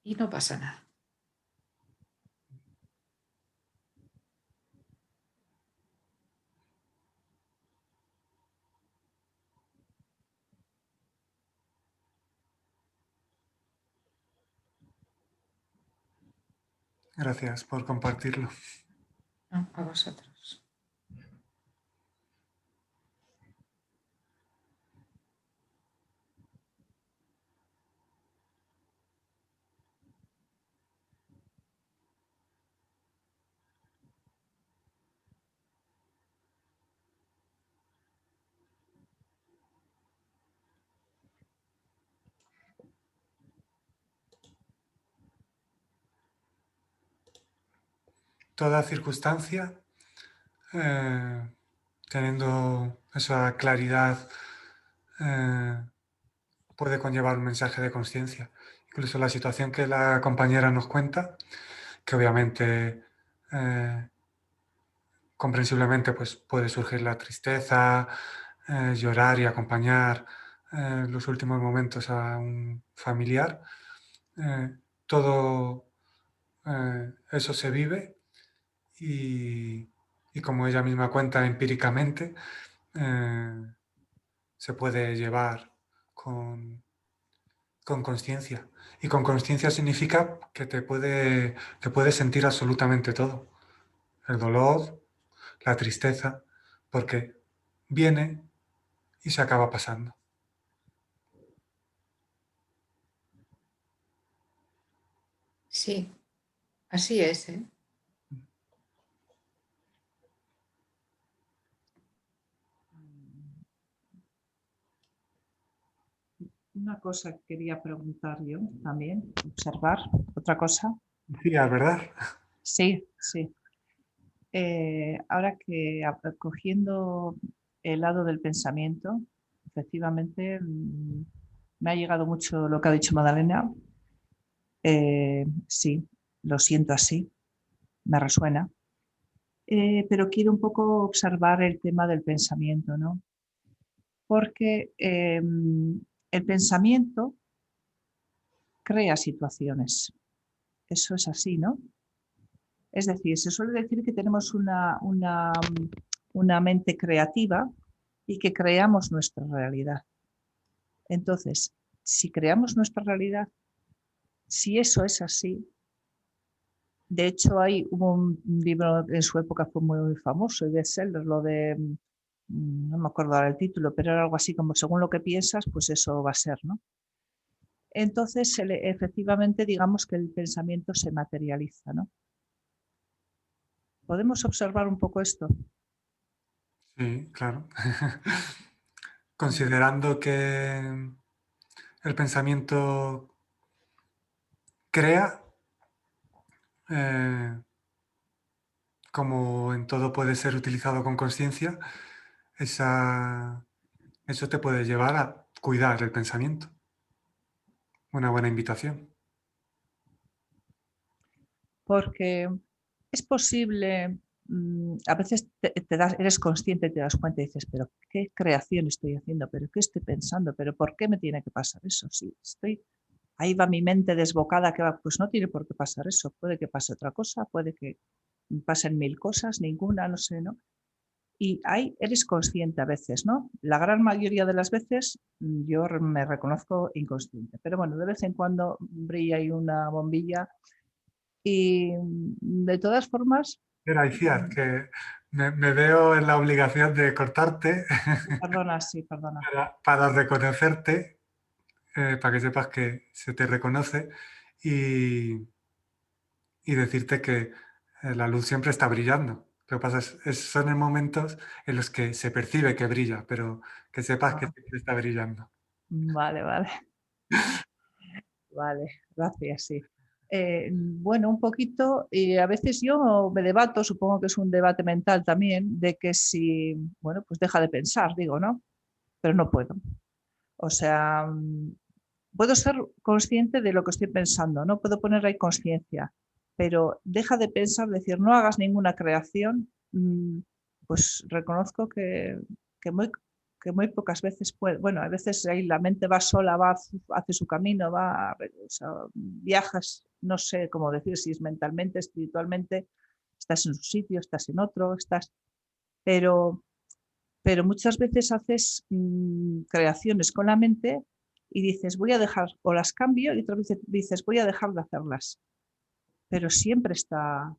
y no pasa nada. Gracias por compartirlo. No, a vosotros. Toda circunstancia, teniendo esa claridad, puede conllevar un mensaje de conciencia. Incluso la situación que la compañera nos cuenta, que obviamente comprensiblemente pues, puede surgir la tristeza, llorar y acompañar los últimos momentos a un familiar. Todo eso se vive y como ella misma cuenta empíricamente, se puede llevar con conciencia. Y con conciencia significa que te puedes sentir absolutamente todo. El dolor, la tristeza, porque viene y se acaba pasando. Sí, así es, ¿eh? Una cosa que quería preguntar yo también, observar, otra cosa. Sí, es verdad. Sí, sí. Ahora que cogiendo el lado del pensamiento, efectivamente me ha llegado mucho lo que ha dicho Madalena. Sí, lo siento así. me resuena. Pero quiero un poco observar el tema del pensamiento, ¿no? Porque el pensamiento crea situaciones. Eso es así, ¿no? Es decir, se suele decir que tenemos una mente creativa y que creamos nuestra realidad. Entonces, si creamos nuestra realidad, si eso es así, de hecho hubo un libro en su época fue muy famoso y bestseller, lo de, no me acuerdo ahora el título, pero era algo así como según lo que piensas, pues eso va a ser, ¿no? Entonces, efectivamente, digamos que el pensamiento se materializa, ¿no? ¿Podemos observar un poco esto? Sí, claro. Considerando que el pensamiento crea, como en todo puede ser utilizado con conciencia, eso te puede llevar a cuidar el pensamiento. Una buena invitación. Porque es posible, a veces eres consciente, te das cuenta y dices, pero ¿qué creación estoy haciendo? ¿Pero qué estoy pensando? ¿Pero por qué me tiene que pasar eso? Si ahí va mi mente desbocada, que va, pues no tiene por qué pasar eso. Puede que pase otra cosa, puede que pasen 1000 cosas, ninguna, no sé, ¿no? Y ahí eres consciente a veces, ¿no? La gran mayoría de las veces yo me reconozco inconsciente, pero bueno, de vez en cuando brilla ahí una bombilla y de todas formas... Mira, Iciar, que me veo en la obligación de cortarte Perdona, sí, perdona. para reconocerte, para que sepas que se te reconoce y, y decirte que la luz siempre está brillando. Lo que pasa son en momentos en los que se percibe que brilla, pero que sepas que Ah, siempre está brillando. vale, vale, vale, gracias, sí. Bueno, un poquito, y a veces yo me debato, supongo que es un debate mental también, de que si, bueno, pues deja de pensar, digo, ¿no? Pero no puedo. O sea, puedo ser consciente de lo que estoy pensando, no puedo poner ahí conciencia, pero deja de pensar, decir, no hagas ninguna creación, pues reconozco que muy, que muy pocas veces puede. Bueno, a veces ahí la mente va sola, hace su camino, o sea, viajas, no sé cómo decir, si es mentalmente, espiritualmente, estás en un sitio, estás en otro, pero pero muchas veces haces creaciones con la mente y dices, voy a dejar, o las cambio, y otras veces dices, voy a dejar de hacerlas. Pero siempre está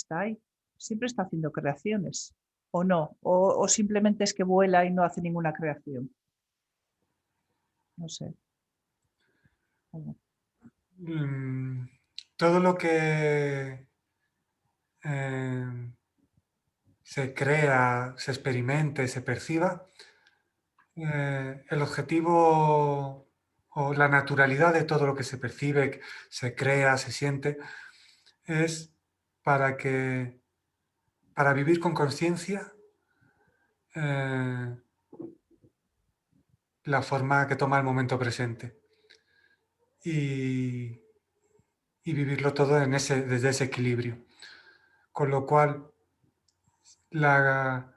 ahí, siempre está haciendo creaciones, o no, o simplemente es que vuela y no hace ninguna creación. No sé. Mm, Todo lo que se crea, se experimente, se perciba, el objetivo o la naturalidad de todo lo que se percibe, se crea, se siente, es para para vivir con conciencia eh, la forma que toma el momento presente y, y vivirlo todo desde ese equilibrio. Con lo cual, la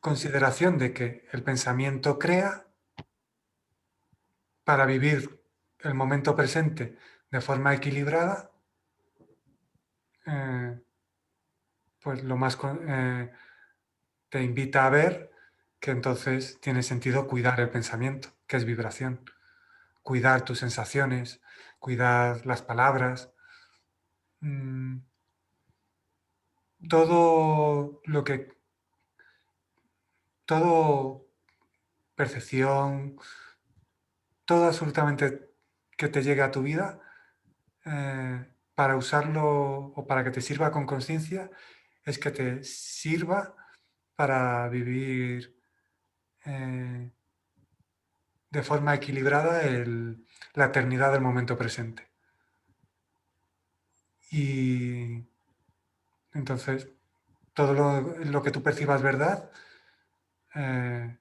consideración de que el pensamiento crea para vivir el momento presente de forma equilibrada, eh, pues te invita a ver que entonces tiene sentido cuidar el pensamiento, que es vibración, cuidar tus sensaciones, cuidar las palabras, mm, todo lo que, todo percepción, todo absolutamente que te llegue a tu vida, para usarlo o para que te sirva con conciencia, es que te sirva para vivir de forma equilibrada la eternidad del momento presente. Y entonces, todo lo que tú percibas verdad, eh,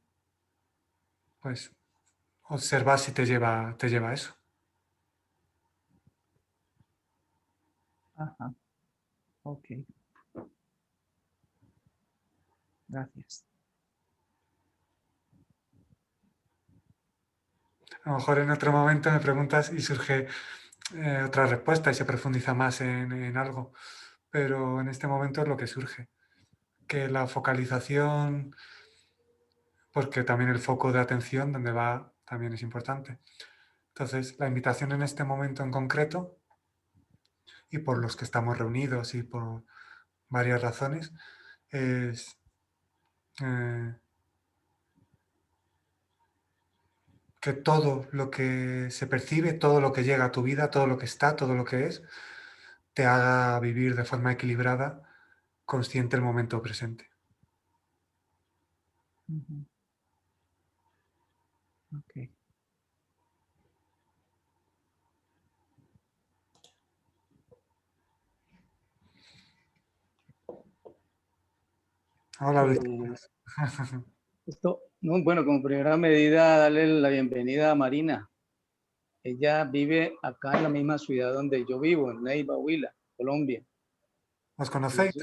pues observa si te lleva a eso. Ajá, ok. Gracias. A lo mejor en otro momento me preguntas y surge otra respuesta y se profundiza más en algo, pero en este momento es lo que surge, que la focalización, porque también el foco de atención donde va también es importante. Entonces, la invitación en este momento en concreto, y por los que estamos reunidos y por varias razones, es que todo lo que se percibe, todo lo que llega a tu vida, todo lo que está, todo lo que es, te haga vivir de forma equilibrada, consciente el momento presente. Ok. Hola, Luis. Esto, no, bueno, como primera medida, darle la bienvenida a Marina. Ella vive acá en la misma ciudad donde yo vivo, en Neiva, Huila, Colombia. ¿Os conocéis?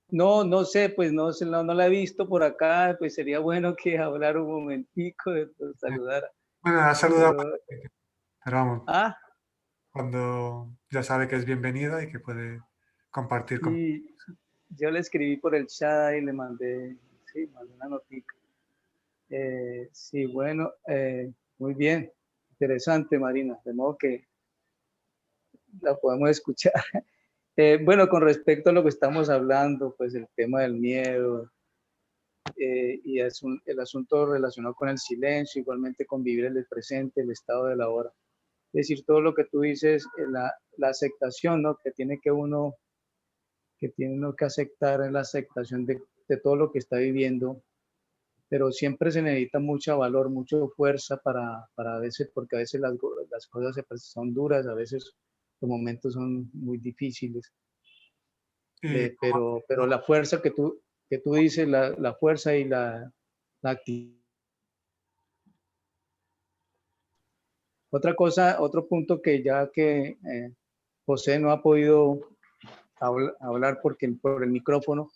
No, no sé, pues no la he visto por acá, pues sería bueno que hablara un momentico, de saludar. Bueno, ha saludado, pero vamos, Ah, cuando ya sabe que es bienvenida y que puede compartir con... sí, yo le escribí por el chat y le mandé, sí, mandé una notica. Sí, bueno, muy bien, interesante, Marina, de modo que la podemos escuchar. Bueno, con respecto a lo que estamos hablando, pues el tema del miedo y el asunto relacionado con el silencio, igualmente con vivir el presente, el estado de la hora. Es decir, todo lo que tú dices, la aceptación, ¿no? Que tiene uno que aceptar en la aceptación de todo lo que está viviendo, pero siempre se necesita mucho valor, mucha fuerza para a veces, porque a veces las cosas son duras, a veces los momentos son muy difíciles. Y Pero la fuerza que tú dices, la fuerza y la actitud. Otra cosa, otro punto que ya que José no ha podido hablar por el micrófono,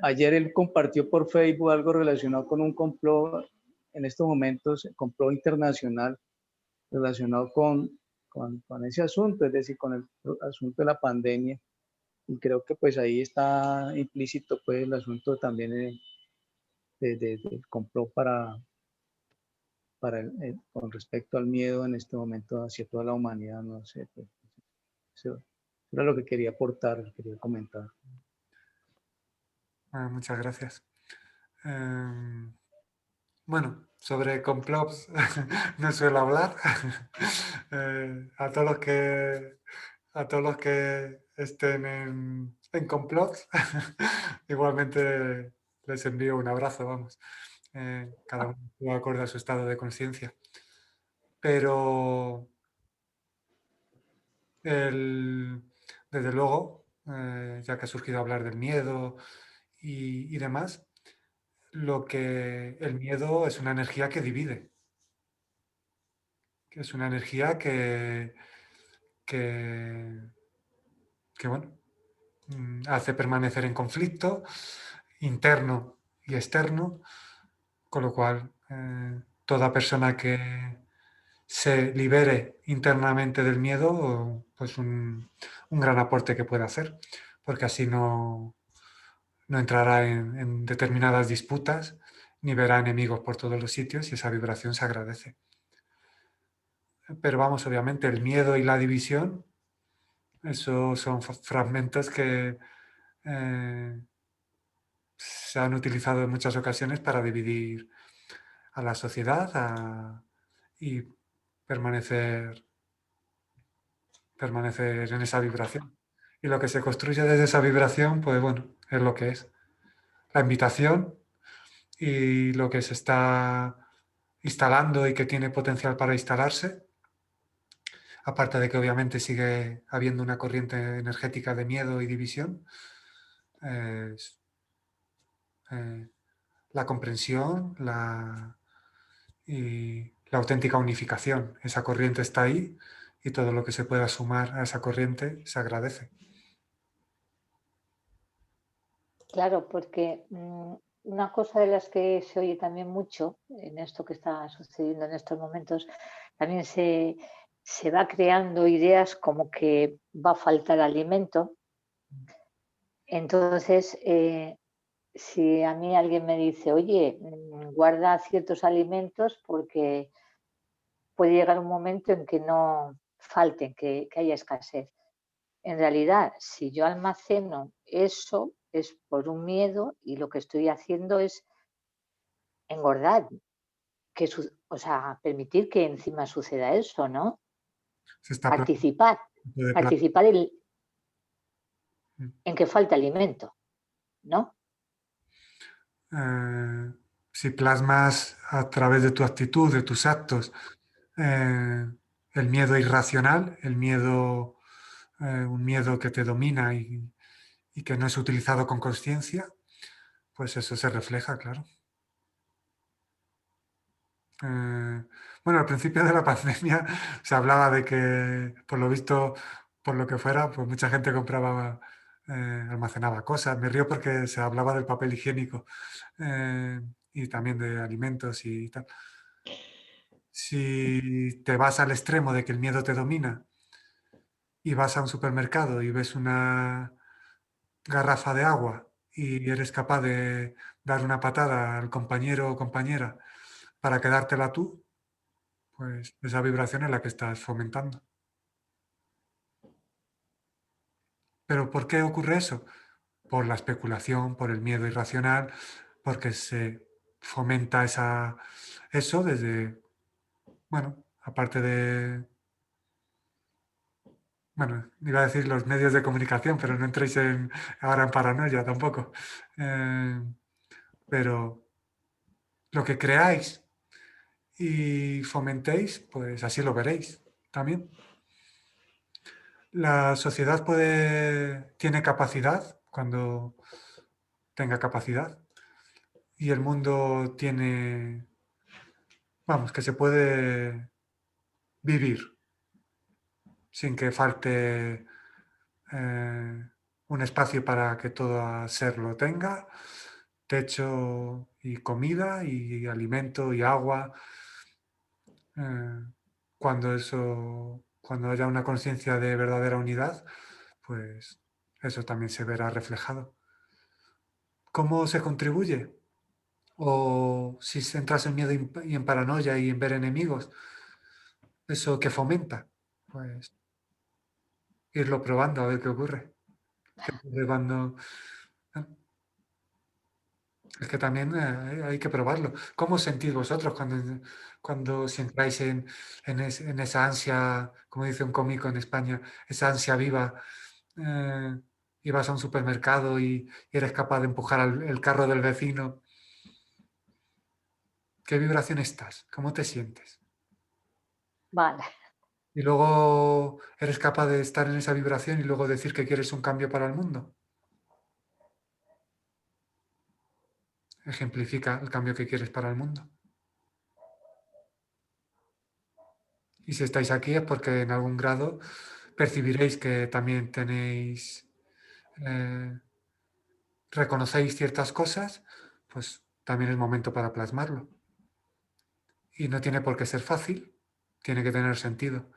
ayer él compartió por Facebook algo relacionado con un complot, en estos momentos, complot internacional relacionado con ese asunto, es decir, con el asunto de la pandemia. Y creo que pues ahí está implícito pues el asunto también del complot con respecto al miedo en este momento hacia toda la humanidad, no sé, pues, eso era lo que quería aportar, quería comentar. muchas gracias. Bueno, sobre complots no suelo hablar. A todos los que estén en complots, igualmente les envío un abrazo, vamos. Cada uno de acuerdo a su estado de conciencia. Pero desde luego, ya que ha surgido hablar del miedo y demás, el miedo es una energía que divide. Que es una energía que, bueno, hace permanecer en conflicto interno y externo, con lo cual toda persona que se libere internamente del miedo, pues un gran aporte que puede hacer, porque así no entrará en determinadas disputas ni verá enemigos por todos los sitios y esa vibración se agradece. Pero vamos, obviamente el miedo y la división, esos son fragmentos que se han utilizado en muchas ocasiones para dividir a la sociedad y permanecer en esa vibración. Y lo que se construye desde esa vibración, pues bueno, es lo que es. La invitación y lo que se está instalando y que tiene potencial para instalarse, aparte de que obviamente sigue habiendo una corriente energética de miedo y división, es la comprensión y la auténtica unificación. Esa corriente está ahí y todo lo que se pueda sumar a esa corriente se agradece. Claro, porque una cosa de las que se oye también mucho en esto que está sucediendo en estos momentos, también se va creando ideas como que va a faltar alimento. Entonces, si a mí alguien me dice, oye, guarda ciertos alimentos porque puede llegar un momento en que no falten, que haya escasez. En realidad, si yo almaceno eso, es por un miedo y lo que estoy haciendo es engordar, o sea, permitir que encima suceda eso, ¿no? Se está Participar, de participar Mm. en que falta alimento, ¿no? Si plasmas a través de tu actitud, de tus actos, el miedo irracional, el miedo, un miedo que te domina y que no es utilizado con consciencia, pues eso se refleja, claro. Bueno, al principio de la pandemia se hablaba de que, por lo visto, por lo que fuera, pues mucha gente compraba, almacenaba cosas. Me río porque se hablaba del papel higiénico y también de alimentos y tal. Si te vas al extremo de que el miedo te domina y vas a un supermercado y ves una garrafa de agua y eres capaz de dar una patada al compañero o compañera para quedártela tú, pues esa vibración es la que estás fomentando. ¿Pero por qué ocurre eso? Por la especulación, por el miedo irracional, porque se fomenta eso desde, bueno, aparte de, bueno, iba a decir los medios de comunicación, pero no entréis ahora en paranoia tampoco. Pero lo que creáis y fomentéis, pues así lo veréis también. La sociedad tiene capacidad cuando tenga capacidad y el mundo tiene, vamos, que se puede vivir sin que falte un espacio para que todo ser lo tenga, techo y comida y alimento y agua. eh, cuando haya una conciencia de verdadera unidad, pues eso también se verá reflejado. ¿Cómo se contribuye? O si entras en miedo y en paranoia y en ver enemigos, ¿eso que fomenta? Pues irlo probando a ver qué ocurre. ¿Qué ocurre cuando...? Es que también hay que probarlo. ¿Cómo os sentís vosotros cuando si entráis en esa ansia, como dice un cómico en España, esa ansia viva, eh, y vas a un supermercado y eres capaz de empujar el carro del vecino? ¿Qué vibración estás? ¿Cómo te sientes? Vale. Y luego eres capaz de estar en esa vibración y luego decir que quieres un cambio para el mundo. Ejemplifica el cambio que quieres para el mundo. Y si estáis aquí es porque en algún grado percibiréis que también reconocéis ciertas cosas, pues también es momento para plasmarlo. Y no tiene por qué ser fácil, tiene que tener sentido.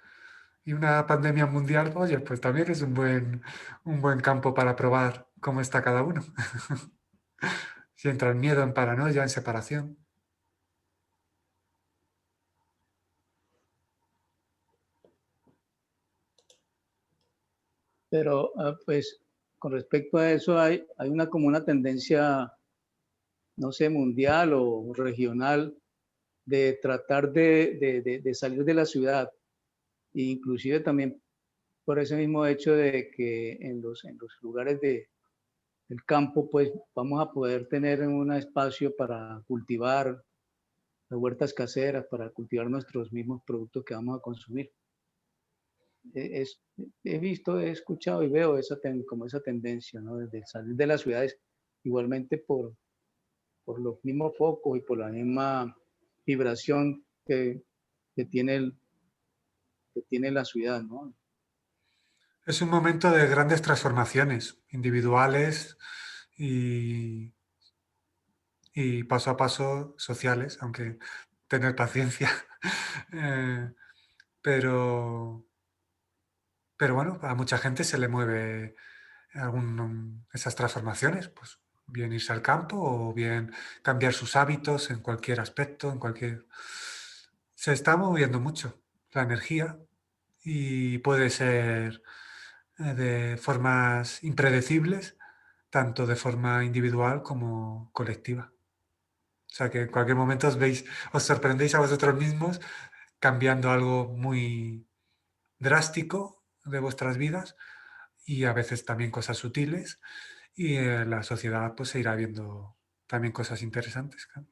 Y una pandemia mundial, oye, pues también es un buen campo para probar cómo está cada uno. Si entra en miedo, en paranoia, en separación. Pero pues con respecto a eso hay como una tendencia, no sé, mundial o regional de tratar de salir de la ciudad, e inclusive también por ese mismo hecho de que en los lugares del campo, pues vamos a poder tener un espacio para cultivar las huertas caseras, para cultivar nuestros mismos productos que vamos a consumir. He visto, he escuchado y veo como esa tendencia, ¿no? De salir de las ciudades, igualmente por los mismos focos y por la misma vibración que tiene, que tiene la ciudad, ¿no? Es un momento de grandes transformaciones individuales y paso a paso sociales, aunque tener paciencia. Pero bueno, a mucha gente se le mueve esas transformaciones, pues bien irse al campo o bien cambiar sus hábitos en cualquier aspecto, en cualquier... Se está moviendo mucho la energía y puede ser de formas impredecibles, tanto de forma individual como colectiva. O sea que en cualquier momento os sorprendéis a vosotros mismos cambiando algo muy drástico de vuestras vidas y a veces también cosas sutiles y en la sociedad pues se irá viendo también cosas interesantes, claro.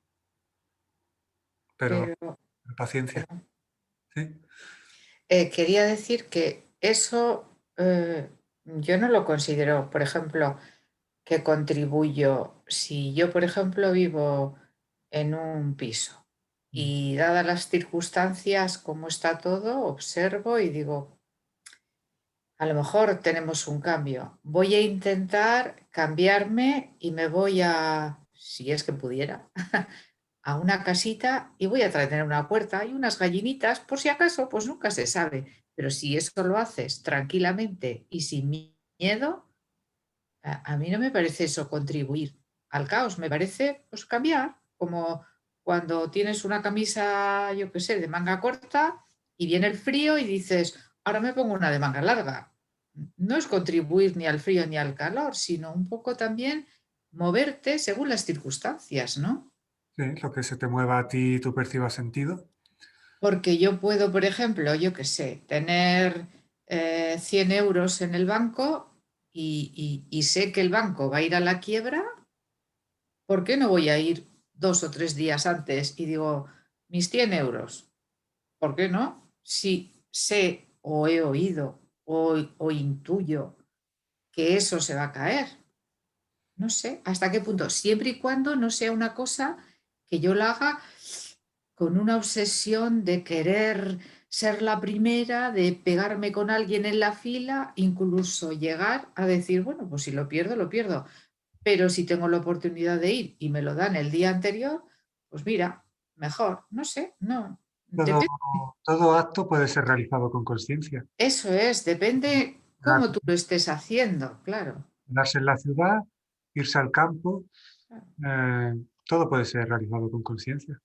Pero Pero, paciencia, perdón, ¿sí? quería decir que eso yo no lo considero, por ejemplo, que contribuyo. Si yo, por ejemplo, vivo en un piso Mm, y dadas las circunstancias, cómo está todo, observo y digo, a lo mejor tenemos un cambio. Voy a intentar cambiarme y me voy a, si es que pudiera, a una casita y voy a tener una puerta y unas gallinitas, por si acaso, pues nunca se sabe. Pero si eso lo haces tranquilamente y sin miedo, a mí no me parece eso contribuir al caos, me parece pues cambiar, como cuando tienes una camisa, yo qué sé, de manga corta y viene el frío y dices, ahora me pongo una de manga larga. No es contribuir ni al frío ni al calor, sino un poco también moverte según las circunstancias, ¿no? sí, lo que se te mueva a ti, tú percibas sentido. Porque yo puedo, por ejemplo, yo qué sé, tener 100 euros en el banco y sé que el banco va a ir a la quiebra. ¿Por qué no voy a ir 2 o 3 días antes y digo, mis 100 euros? ¿Por qué no? Si sé o he oído o intuyo que eso se va a caer. No sé hasta qué punto, siempre y cuando no sea una cosa que yo la haga con una obsesión de querer ser la primera, de pegarme con alguien en la fila, incluso llegar a decir, bueno, pues si lo pierdo, lo pierdo. Pero si tengo la oportunidad de ir y me lo dan el día anterior, pues mira, mejor, no sé, no, Todo, depende, todo acto puede ser realizado con conciencia. eso es, depende cómo tú lo estés haciendo, claro. Quedarse en la ciudad, irse al campo, eh, todo puede ser realizado con conciencia,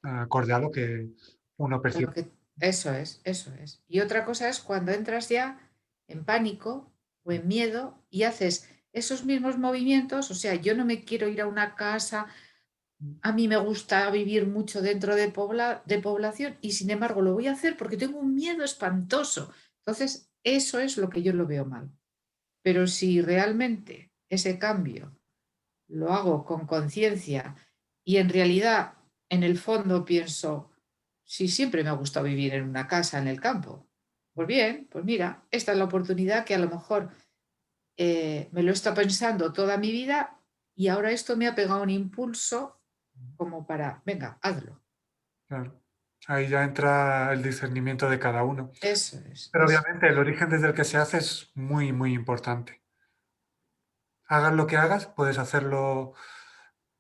acorde a lo que uno Lo percibe. que, eso es, eso es. Y otra cosa es cuando entras ya en pánico o en miedo y haces esos mismos movimientos, o sea, yo no me quiero ir a una casa. A mí me gusta vivir mucho dentro de población y sin embargo lo voy a hacer porque tengo un miedo espantoso. Entonces, eso es lo que yo lo veo mal. Pero si realmente ese cambio lo hago con conciencia y en realidad en el fondo pienso, si siempre me ha gustado vivir en una casa en el campo, pues bien, pues mira, esta es la oportunidad que a lo mejor me lo he estado pensando toda mi vida y ahora esto me ha pegado un impulso como para, venga, hazlo. Claro. Ahí ya entra el discernimiento de cada uno. Eso es, Pero eso. obviamente el origen desde el que se hace es muy, muy importante. Hagas lo que hagas, puedes hacerlo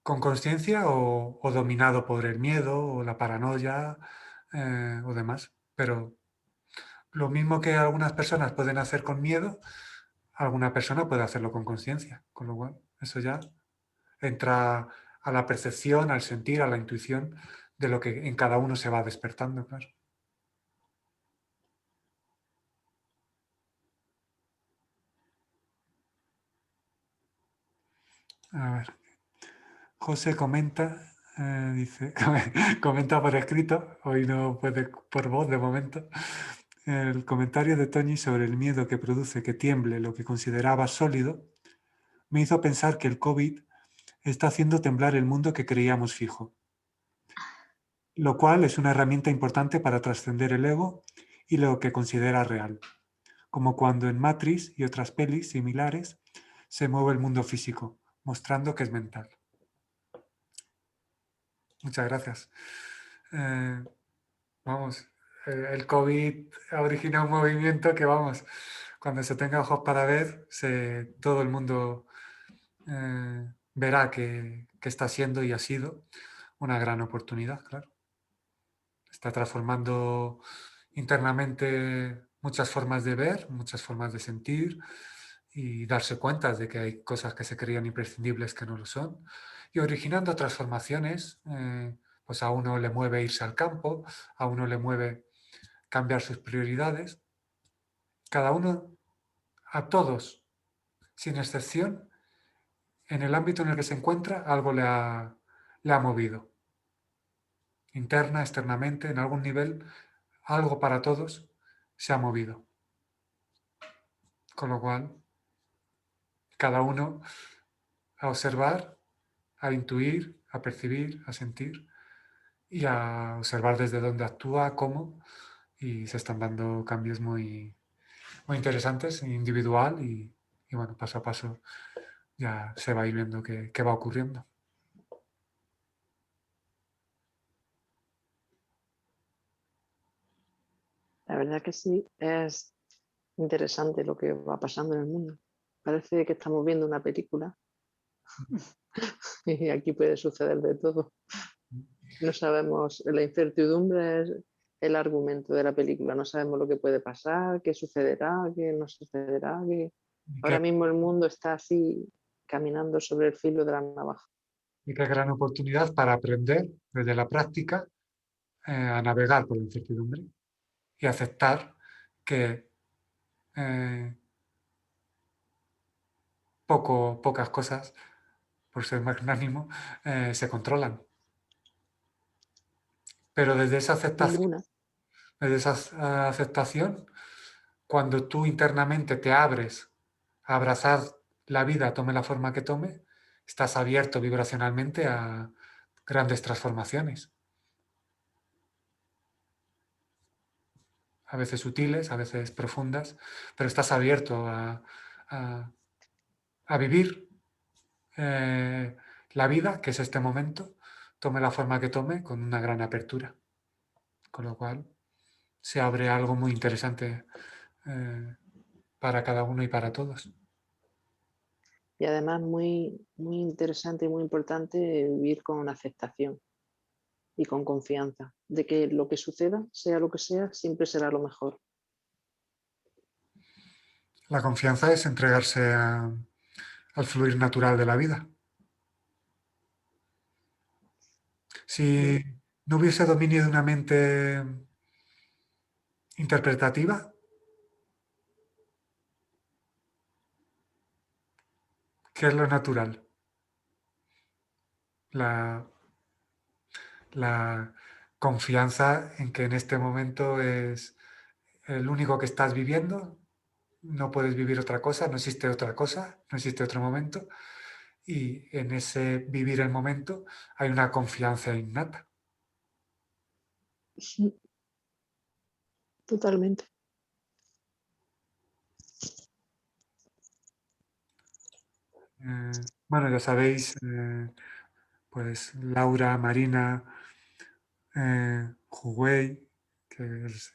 con conciencia o dominado por el miedo o la paranoia o demás. Pero lo mismo que algunas personas pueden hacer con miedo, alguna persona puede hacerlo con conciencia. Con lo cual, eso ya entra a la percepción, al sentir, a la intuición de lo que en cada uno se va despertando, claro. A ver. José comenta, dice, comenta por escrito, hoy no puede por voz de momento, el comentario de Toñi sobre el miedo que produce que tiemble lo que consideraba sólido me hizo pensar que el COVID está haciendo temblar el mundo que creíamos fijo, lo cual es una herramienta importante para trascender el ego y lo que considera real, como cuando en Matrix y otras pelis similares se mueve el mundo físico, mostrando que es mental. Muchas gracias. Eh, Vamos, el COVID ha originado un movimiento que, vamos, cuando se tenga ojos para ver, todo el mundo verá que está siendo y ha sido una gran oportunidad, claro. Está transformando internamente muchas formas de ver, muchas formas de sentir y darse cuenta de que hay cosas que se creían imprescindibles que no lo son y originando transformaciones. Pues a uno le mueve irse al campo, a uno le mueve cambiar sus prioridades. Cada uno, a todos, sin excepción, en el ámbito en el que se encuentra, algo le ha movido. Interna, externamente, en algún nivel, algo para todos se ha movido. Con lo cual, cada uno a observar, a intuir, a percibir, a sentir y a observar desde dónde actúa, cómo, y se están dando cambios muy, muy interesantes, individual y bueno, paso a paso ya se va a ir viendo qué va ocurriendo. La verdad que sí, es interesante lo que va pasando en el mundo. Parece que estamos viendo una película y aquí puede suceder de todo. No sabemos, la incertidumbre es el argumento de la película, no sabemos lo que puede pasar, qué sucederá, qué no sucederá. Ahora mismo el mundo está así caminando sobre el filo de la navaja. Y qué gran oportunidad para aprender desde la práctica a navegar por la incertidumbre y aceptar que pocas cosas, por ser magnánimo, se controlan. Pero Ninguna. desde esa aceptación, cuando tú internamente te abres a abrazar la vida, tome la forma que tome, estás abierto vibracionalmente a grandes transformaciones. A veces sutiles, a veces profundas, pero estás abierto a vivir la vida, que es este momento, tome la forma que tome, con una gran apertura. Con lo cual se abre algo muy interesante para cada uno y para todos. Y además muy, muy interesante y muy importante vivir con aceptación y con confianza de que lo que suceda, sea lo que sea, siempre será lo mejor. La confianza es entregarse al fluir natural de la vida. Si no hubiese dominio de una mente interpretativa, ¿qué es lo natural? La, la confianza en que en este momento es el único que estás viviendo, no puedes vivir otra cosa, no existe otra cosa, no existe otro momento, y en ese vivir el momento hay una confianza innata. Totalmente. Bueno, ya sabéis, pues Laura, Marina, Huguey, que es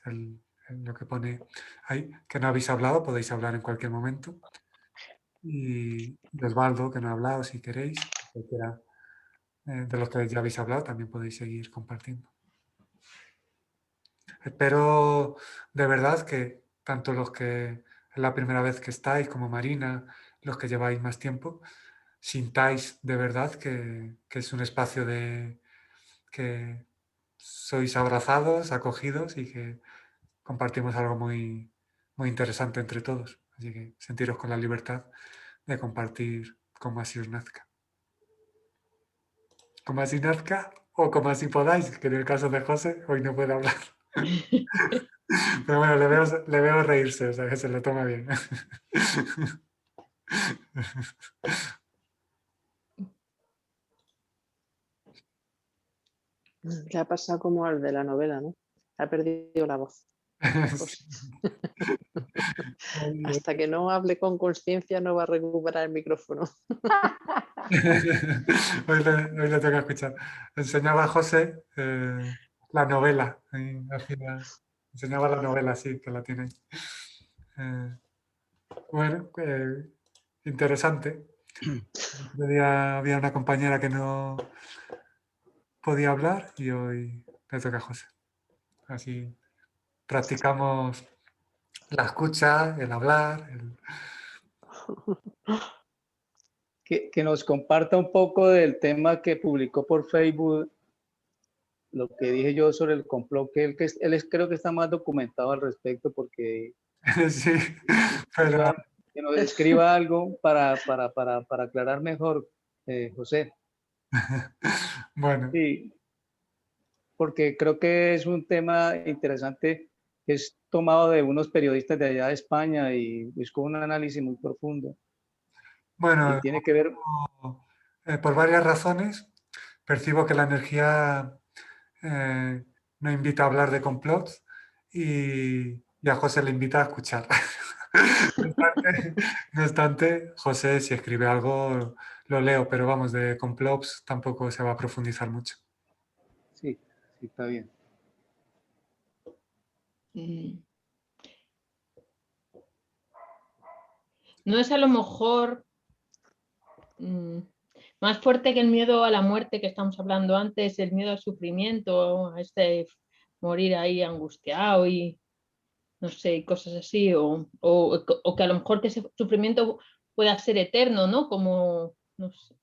lo que pone ahí, que no habéis hablado, podéis hablar en cualquier momento. Y Osvaldo, que no ha hablado, si queréis, cualquiera de los que ya habéis hablado, también podéis seguir compartiendo. Espero de verdad que tanto los que es la primera vez que estáis, como Marina, los que lleváis más tiempo, sintáis de verdad que es un espacio de que sois abrazados, acogidos y que compartimos algo muy, muy interesante entre todos. Así que sentiros con la libertad de compartir como así os nazca. Como así nazca o como así podáis, que en el caso de José hoy no puede hablar. Pero bueno, le veo reírse, o sea que se lo toma bien. Le ha pasado como al de la novela, ¿no? Ha perdido la voz. Hasta que no hable con conciencia no va a recuperar el micrófono. Hoy le toca escuchar. Enseñaba a José la novela. Enseñaba la novela, sí, que la tiene. Bueno, interesante. El otro día había una compañera que no podía hablar y hoy le toca a José. Así practicamos la escucha, el hablar. Que nos comparta un poco del tema que publicó por Facebook, lo que dije yo sobre el complot, creo que está más documentado al respecto, porque Sí, pero que nos escriba algo para aclarar mejor, José. bueno, Sí, porque creo que es un tema interesante que es tomado de unos periodistas de allá de España y es con un análisis muy profundo. Y bueno, tiene que ver, por varias razones percibo que la energía eh, no invita a hablar de complots y a José le invita a escuchar. No obstante, José, si escribe algo, lo leo, pero vamos, de complots tampoco se va a profundizar mucho. sí, sí, está bien. No es a lo mejor más fuerte que el miedo a la muerte que estamos hablando antes, el miedo al sufrimiento, a este morir ahí angustiado y no sé, cosas así, o que a lo mejor que ese sufrimiento pueda ser eterno, ¿no? Como, no sé,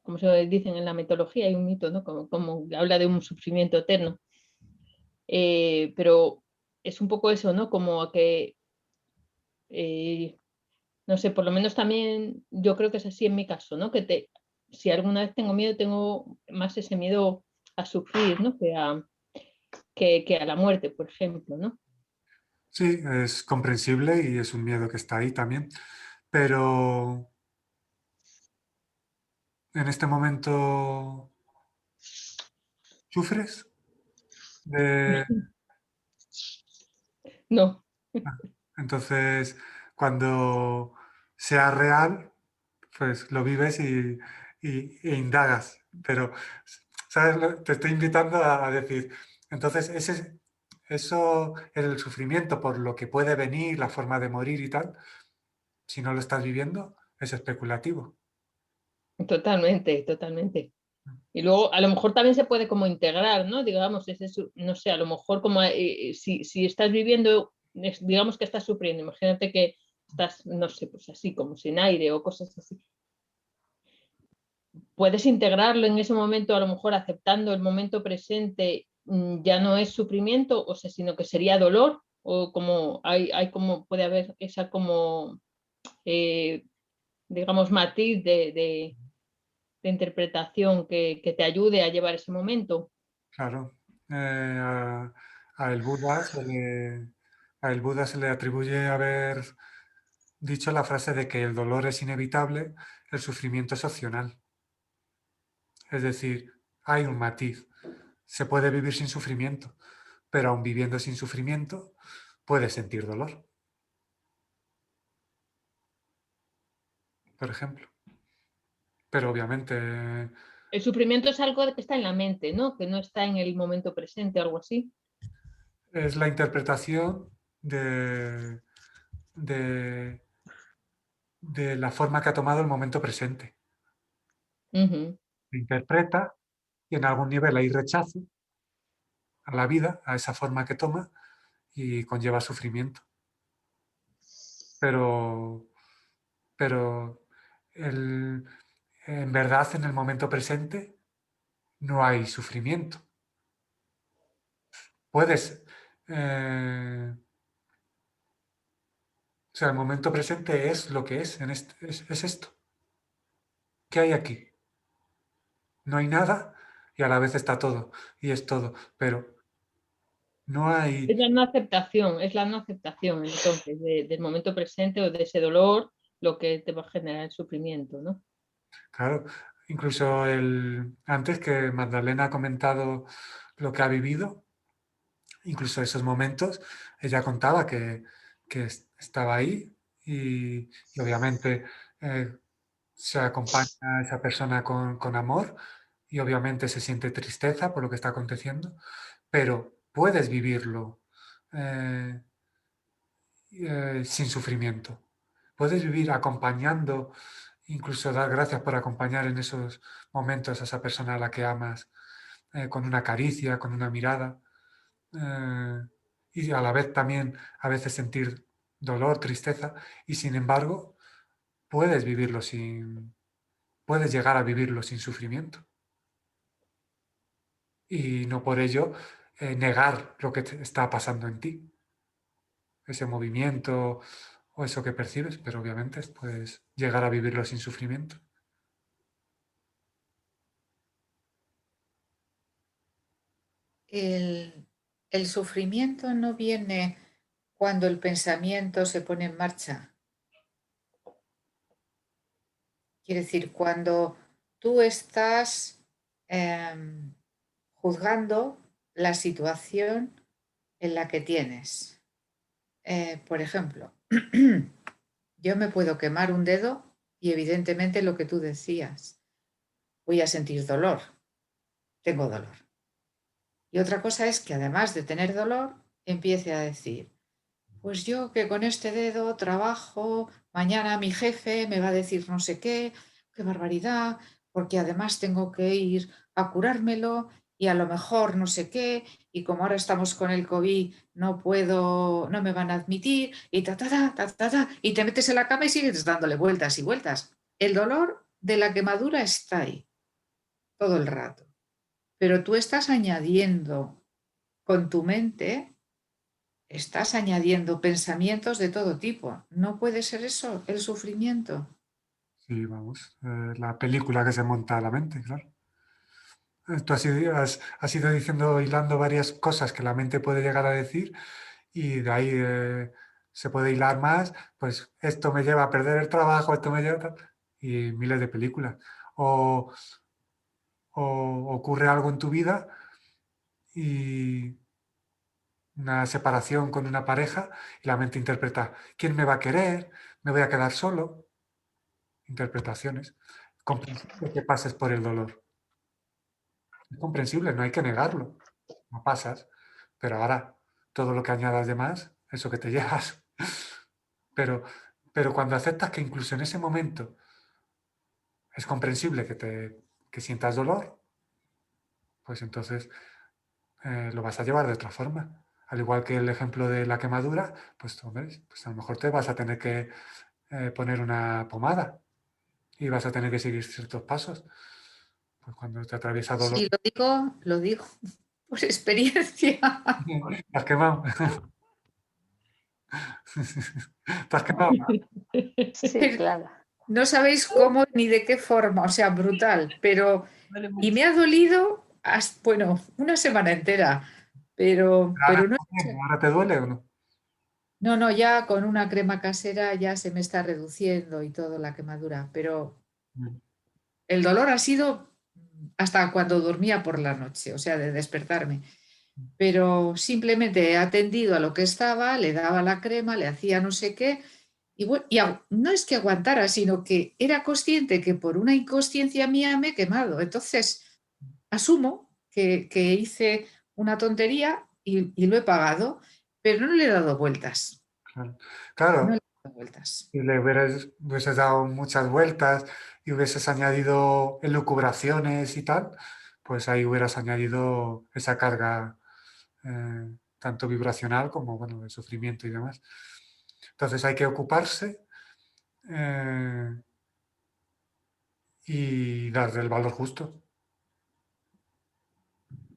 como se dicen en la mitología, hay un mito, ¿no? Como habla de un sufrimiento eterno. Pero es un poco eso, ¿no? Como que, no sé, por lo menos también yo creo que es así en mi caso, ¿no? Si alguna vez tengo miedo, tengo más ese miedo a sufrir, ¿no? Que a la muerte, por ejemplo, ¿no? Sí, es comprensible y es un miedo que está ahí también, pero en este momento ¿sufres? De... No. Entonces, cuando sea real, pues lo vives e indagas. Pero, ¿sabes? Te estoy invitando a decir, entonces, eso, el sufrimiento por lo que puede venir, la forma de morir y tal, si no lo estás viviendo, es especulativo. Totalmente, totalmente. Y luego a lo mejor también se puede como integrar, ¿no? Digamos, no sé, a lo mejor como si estás viviendo, digamos que estás sufriendo, imagínate que estás, no sé, pues así, como sin aire o cosas así. Puedes integrarlo en ese momento, a lo mejor aceptando el momento presente, ya no es sufrimiento, o sea, sino que sería dolor, o como hay como, puede haber esa como, eh, digamos, matiz de interpretación que te ayude a llevar ese momento. Claro. A el Buda a el Buda se le atribuye haber dicho la frase de que el dolor es inevitable, el sufrimiento es opcional. Es decir, hay un matiz. Se puede vivir sin sufrimiento, pero aun viviendo sin sufrimiento, puedes sentir dolor, por ejemplo. Pero obviamente El sufrimiento es algo que está en la mente, ¿no? Que no está en el momento presente, algo así. es la interpretación de, de la forma que ha tomado el momento presente. Ujú. Se interpreta y en algún nivel hay rechazo a la vida, a esa forma que toma y conlleva sufrimiento. Pero, pero en verdad en el momento presente no hay sufrimiento. Puedes, o sea, el momento presente es lo que es, es esto. ¿Qué hay aquí? No hay nada y a la vez está todo y es todo, pero no hay, Es la no aceptación, entonces, del momento presente o de ese dolor, lo que te va a generar el sufrimiento, ¿no? claro, incluso antes que Magdalena ha comentado lo que ha vivido, incluso esos momentos, ella contaba que estaba ahí y obviamente se acompaña a esa persona con amor y obviamente se siente tristeza por lo que está aconteciendo, pero puedes vivirlo eh, sin sufrimiento. puedes vivir acompañando, incluso dar gracias por acompañar en esos momentos a esa persona a la que amas, con una caricia, con una mirada, y a la vez también a veces sentir dolor, tristeza, y sin embargo puedes puedes llegar a vivirlo sin sufrimiento. Y no por ello negar lo que está pasando en ti, ese movimiento o eso que percibes, pero obviamente puedes llegar a vivirlo sin sufrimiento. El sufrimiento no viene cuando el pensamiento se pone en marcha. Quiere decir, cuando tú estás juzgando la situación en la que tienes. Por ejemplo, yo me puedo quemar un dedo y evidentemente lo que tú decías, voy a sentir dolor, tengo dolor. Y otra cosa es que además de tener dolor, empiece a decir, pues yo que con este dedo trabajo, mañana mi jefe me va a decir no sé qué barbaridad, porque además tengo que ir a curármelo y a lo mejor no sé qué, y como ahora estamos con el COVID, no puedo, no me van a admitir, y y te metes en la cama y sigues dándole vueltas y vueltas. El dolor de la quemadura está ahí todo el rato, pero tú estás añadiendo con tu mente, estás añadiendo pensamientos de todo tipo. ¿No puede ser eso el sufrimiento? Sí, vamos, la película que se monta a la mente, claro. Tú has ido diciendo, hilando varias cosas que la mente puede llegar a decir y de ahí se puede hilar más, pues esto me lleva a perder el trabajo, esto me lleva a y miles de películas. O, o ocurre algo en tu vida y una separación con una pareja y la mente interpreta, ¿quién me va a querer? ¿Me voy a quedar solo? Interpretaciones. Comprensible que pases por el dolor. Es comprensible, no hay que negarlo. No pasas, pero ahora todo lo que añadas de más, eso que te llevas. Pero, pero cuando aceptas que incluso en ese momento es comprensible que sientas dolor, pues entonces lo vas a llevar de otra forma. Al igual que el ejemplo de la quemadura, pues, hombre, pues a lo mejor te vas a tener que poner una pomada y vas a tener que seguir ciertos pasos. Pues cuando te atraviesa dolor. Sí, lo digo por experiencia. ¿Te has quemado? ¿Te has quemado? Sí, claro. No sabéis cómo ni de qué forma, o sea, brutal, pero Duele y mucho. me ha dolido, bueno, una semana entera, pero no, ¿Ahora te duele o no? no, ya con una crema casera ya se me está reduciendo y todo la quemadura, pero Mm. el dolor ha sido hasta cuando dormía por la noche, o sea, de despertarme. Pero simplemente he atendido a lo que estaba, le daba la crema, le hacía no sé qué, y, no es que aguantara, sino que era consciente que por una inconsciencia mía me he quemado. Entonces, asumo que hice una tontería y lo he pagado, pero no le he dado vueltas. Claro. No le Claro, he dado vueltas. si hubieses dado muchas vueltas y hubieses añadido elucubraciones y tal, pues ahí hubieras añadido esa carga tanto vibracional como bueno, de sufrimiento y demás. Entonces hay que ocuparse eh, y darle el valor justo.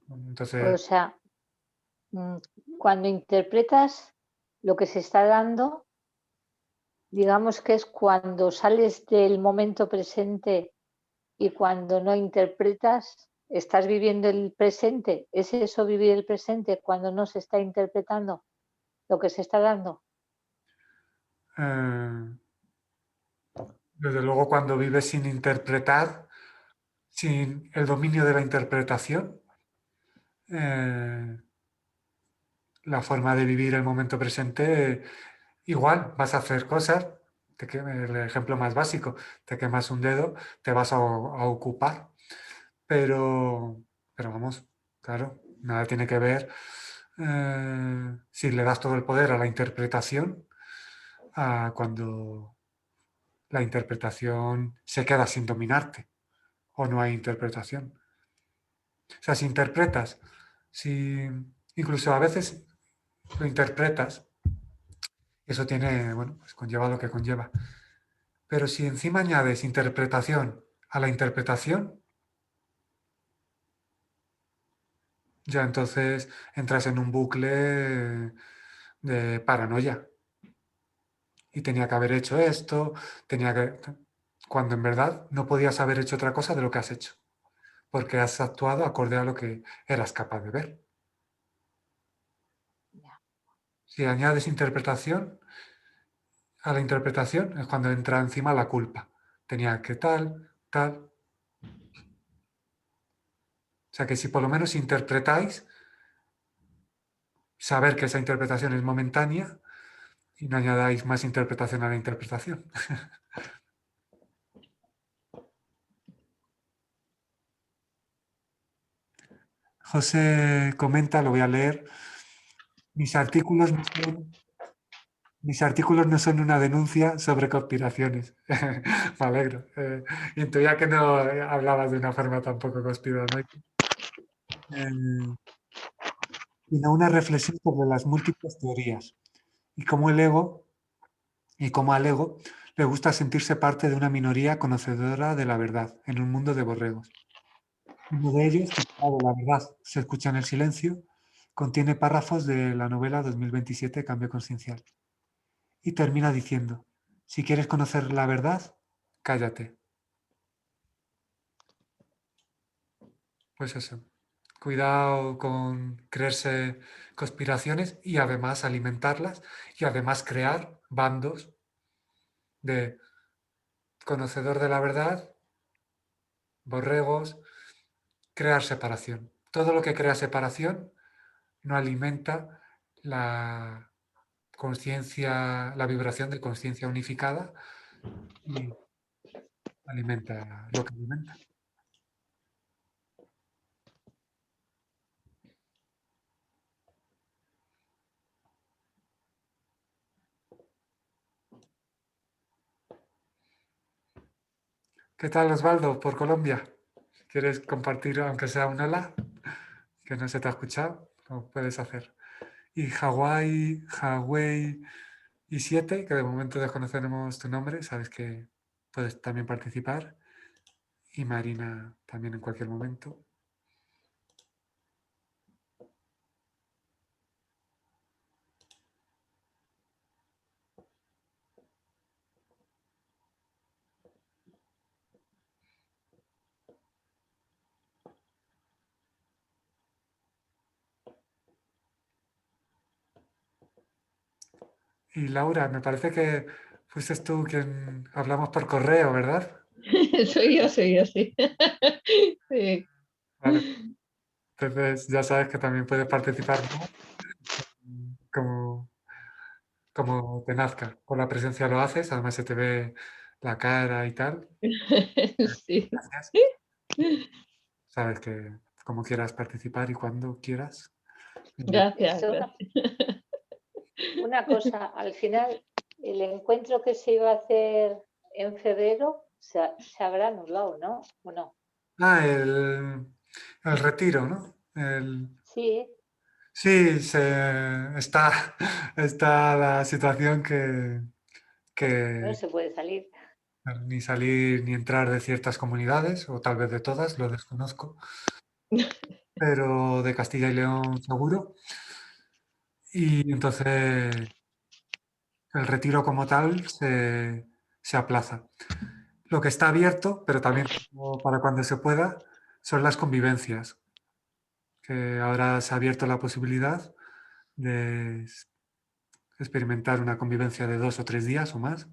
O Entonces, sea, cuando interpretas lo que se está dando, digamos que es cuando sales del momento presente y cuando no interpretas, estás viviendo el presente. ¿Es eso vivir el presente cuando no se está interpretando lo que se está dando? eh, desde luego cuando vives sin interpretar, sin el dominio de la interpretación, eh, la forma de vivir el momento presente, igual vas a hacer cosas, el ejemplo más básico, te quemas un dedo, te vas a ocupar, pero, pero vamos, claro, nada tiene que ver si le das todo el poder a la interpretación, a cuando la interpretación se queda sin dominarte o no hay interpretación. O sea, si interpretas, si incluso a veces lo interpretas, eso tiene, bueno, pues conlleva lo que conlleva. Pero si encima añades interpretación a la interpretación, ya entonces entras en un bucle de paranoia. Y tenía que haber hecho esto, tenía que... Cuando en verdad no podías haber hecho otra cosa de lo que has hecho, porque has actuado acorde a lo que eras capaz de ver. Si añades interpretación, a la interpretación es cuando entra encima la culpa. Tenía que tal, tal. O sea que si por lo menos interpretáis, saber que esa interpretación es momentánea y no añadáis más interpretación a la interpretación. José comenta, lo voy a leer. Mis artículos no son una denuncia sobre conspiraciones. Me alegro. Intuía que no hablabas de una forma tampoco conspiranoica. Sino una reflexión sobre las múltiples teorías y cómo al ego le gusta sentirse parte de una minoría conocedora de la verdad en un mundo de borregos. Uno de ellos, titulado La verdad se escucha en el silencio, contiene párrafos de la novela 2027 Cambio Consciencial. Y termina diciendo, si quieres conocer la verdad, cállate. Pues eso, cuidado con creerse conspiraciones y además alimentarlas y además crear bandos de conocedor de la verdad, borregos, crear separación. Todo lo que crea separación no alimenta la conciencia, la vibración de conciencia unificada y alimenta lo que alimenta. ¿Qué tal, Osvaldo, por Colombia? ¿Quieres compartir, aunque sea un hola, que no se te ha escuchado? Lo puedes hacer. Y Hawái y 7, que de momento desconocemos tu nombre, sabes que puedes también participar. Y Marina también en cualquier momento. Y Laura, me parece que fuiste tú quien hablamos por correo, ¿verdad? Soy yo, sí. Sí. Vale. Entonces ya sabes que también puedes participar, ¿no? Como te nazca. Con la presencia lo haces, además se te ve la cara y tal. Sí. Gracias. Sabes que como quieras participar y cuando quieras. Gracias. Una cosa, al final, el encuentro que se iba a hacer en febrero se habrá anulado, ¿no? ¿O no? Ah, el retiro, ¿no? Sí. Sí, está la situación No que se puede salir. ni salir ni entrar de ciertas comunidades, o tal vez de todas, lo desconozco, pero de Castilla y León seguro. Y entonces el retiro como tal se aplaza. Lo que está abierto, pero también para cuando se pueda, son las convivencias, que ahora se ha abierto la posibilidad de experimentar una convivencia de 2 o 3 días o más.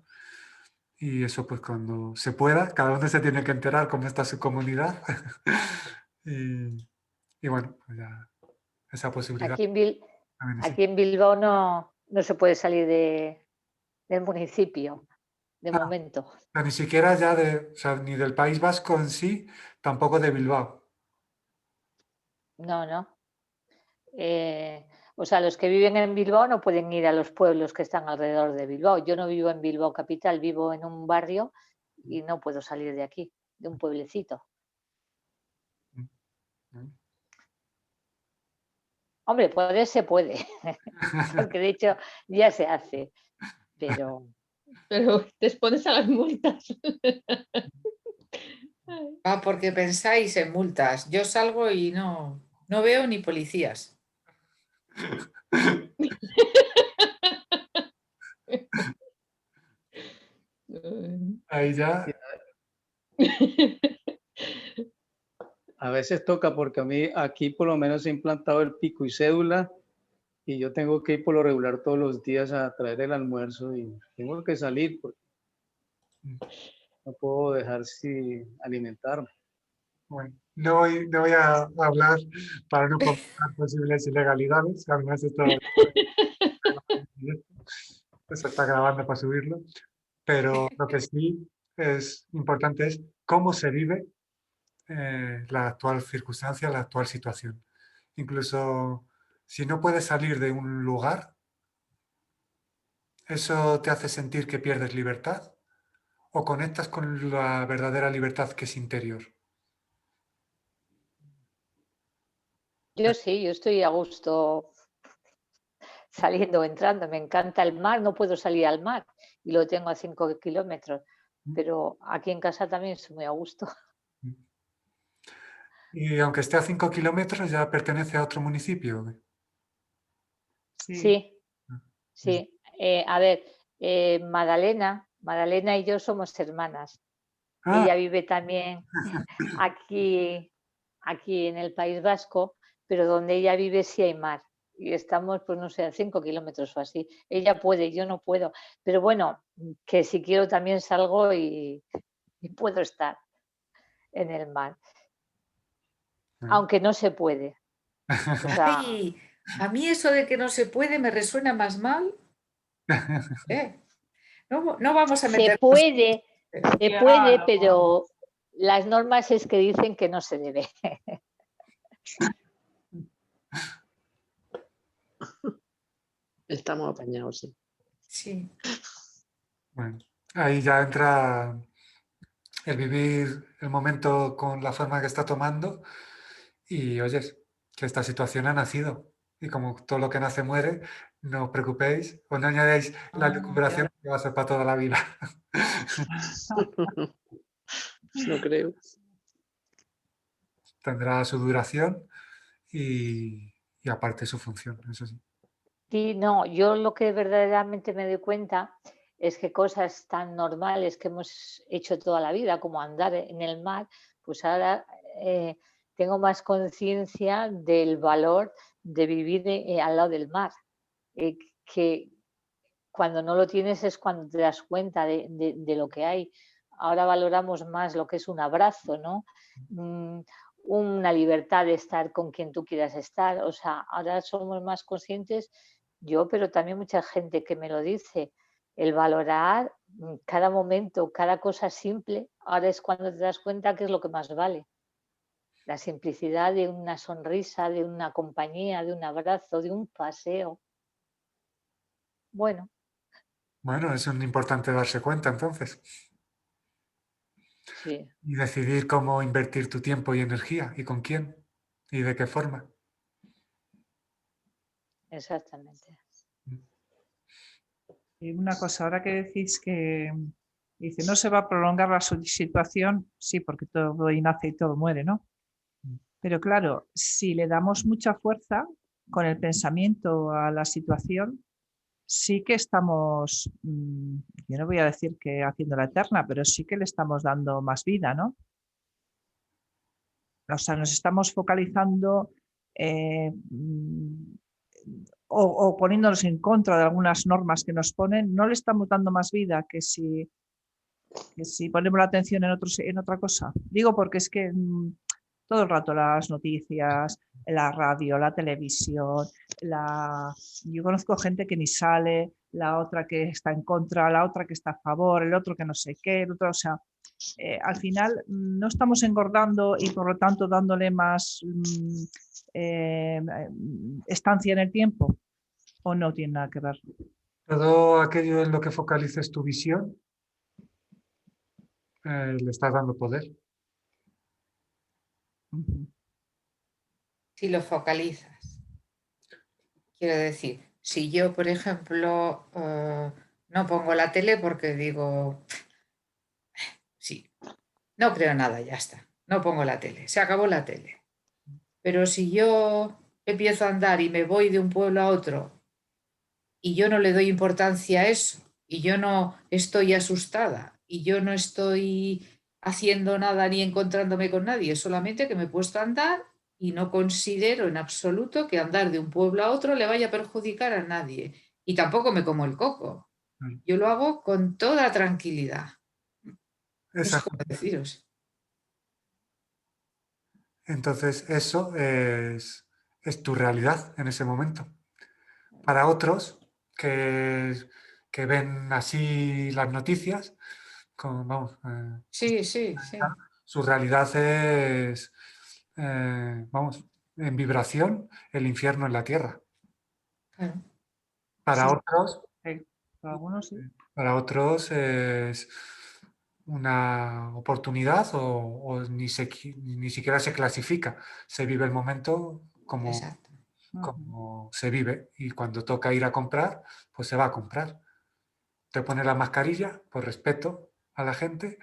Y eso pues cuando se pueda, cada uno se tiene que enterar cómo está su comunidad. y bueno, pues ya esa posibilidad Aquí también existe. en Bilbao no se puede salir del municipio, de momento. O sea, ni siquiera ya o sea, ni del País Vasco en sí, tampoco de Bilbao. No. O sea, los que viven en Bilbao no pueden ir a los pueblos que están alrededor de Bilbao. Yo no vivo en Bilbao capital, vivo en un barrio y no puedo salir de aquí, de un pueblecito. Hombre, poder se puede, porque de hecho ya se hace, pero... Pero te expones a las multas. Porque pensáis en multas. Yo salgo y no veo ni policías. Ahí ya. A veces toca porque a mí aquí por lo menos he implantado el pico y cédula y yo tengo que ir por lo regular todos los días a traer el almuerzo y tengo que salir porque no puedo dejar sin alimentarme. Bueno, no voy a hablar para no provocar posibles ilegalidades. Además, esto se está grabando para subirlo. Pero lo que sí es importante es cómo se vive la actual circunstancia, la actual situación. Incluso si no puedes salir de un lugar, ¿eso te hace sentir que pierdes libertad? ¿O conectas con la verdadera libertad que es interior? Yo sí, yo estoy a gusto saliendo o entrando. Me encanta el mar, no puedo salir al mar y lo tengo a 5 kilómetros, pero aquí en casa también estoy muy a gusto. Y aunque esté a 5 kilómetros, ya pertenece a otro municipio. Sí, sí. A ver, Madalena y yo somos hermanas. Ah, Ella vive también aquí en el País Vasco, pero donde ella vive sí hay mar. Y estamos, pues no sé, a 5 kilómetros o así. Ella puede, yo no puedo. Pero bueno, que si quiero también salgo y puedo estar en el mar. Aunque no se puede. O sea, Ay, a mí eso de que no se puede me resuena más mal. No vamos a se meternos. puede, pero las normas es que dicen que no se debe. Estamos apañados, sí. Sí. bueno, ahí ya entra el vivir el momento con la forma que está tomando y oyes que esta situación ha nacido y como todo lo que nace muere, no os preocupéis o no añadáis la recuperación que va a ser para toda la vida. No creo. Tendrá su duración y aparte su función, eso sí. Sí, no, yo lo que verdaderamente me doy cuenta es que cosas tan normales que hemos hecho toda la vida, como andar en el mar, pues ahora tengo más conciencia del valor de vivir al lado del mar. Que cuando no lo tienes es cuando te das cuenta de lo que hay. Ahora valoramos más lo que es un abrazo, ¿no? Una libertad de estar con quien tú quieras estar. O sea, ahora somos más conscientes, yo, pero también mucha gente que me lo dice, el valorar cada momento, cada cosa simple, ahora es cuando te das cuenta que es lo que más vale. La simplicidad de una sonrisa, de una compañía, de un abrazo, de un paseo. Bueno. Bueno, es un importante darse cuenta entonces. Sí. Y decidir cómo invertir tu tiempo y energía y con quién y de qué forma. Exactamente. Y una cosa, ahora que decís que dice, no se va a prolongar la situación, sí, porque todo nace y todo muere, ¿no? Pero claro, si le damos mucha fuerza con el pensamiento a la situación, sí que estamos, yo no voy a decir que haciendo la eterna, pero sí que le estamos dando más vida, ¿no? O sea, nos estamos focalizando o poniéndonos en contra de algunas normas que nos ponen, no le estamos dando más vida que si ponemos la atención en otra cosa. Digo porque es que todo el rato las noticias, la radio, la televisión, yo conozco gente que ni sale, la otra que está en contra, la otra que está a favor, el otro que no sé qué, el otro, o sea, al final no estamos engordando y por lo tanto dándole más estancia en el tiempo, ¿o no tiene nada que ver? Todo aquello en lo que focalices tu visión, le estás dando poder. Si lo focalizas. Quiero decir, si yo, por ejemplo, no pongo la tele porque digo, sí, no creo nada, ya está, no pongo la tele, se acabó la tele. Pero si yo empiezo a andar y me voy de un pueblo a otro y yo no le doy importancia a eso, y yo no estoy asustada, y yo no estoy haciendo nada ni encontrándome con nadie, solamente que me he puesto a andar y no considero en absoluto que andar de un pueblo a otro le vaya a perjudicar a nadie. Y tampoco me como el coco. Yo lo hago con toda tranquilidad. No sé cómo deciros. Entonces, eso es tu realidad en ese momento. Para otros que ven así las noticias, vamos, Sí, sí, sí. su realidad es, vamos, en vibración, el infierno en la tierra. Claro. Para Sí. otros, Para algunos sí. para otros es una oportunidad o ni siquiera se clasifica. Se vive el momento Exacto. como se vive, y cuando toca ir a comprar, pues se va a comprar. Te pones la mascarilla por respeto a la gente,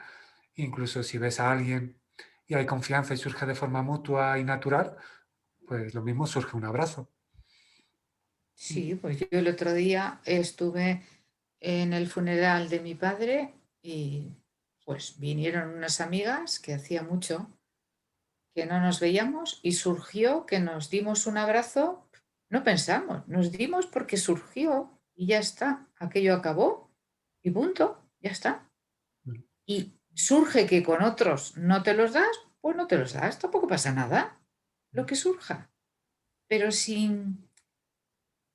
incluso si ves a alguien y hay confianza y surge de forma mutua y natural, pues lo mismo, surge un abrazo. Sí, pues yo el otro día estuve en el funeral de mi padre y pues vinieron unas amigas que hacía mucho que no nos veíamos y surgió que nos dimos un abrazo. No pensamos, nos dimos porque surgió y ya está, aquello acabó y punto, ya está. Y surge que con otros no te los das, pues no te los das, tampoco pasa nada, lo que surja, pero sin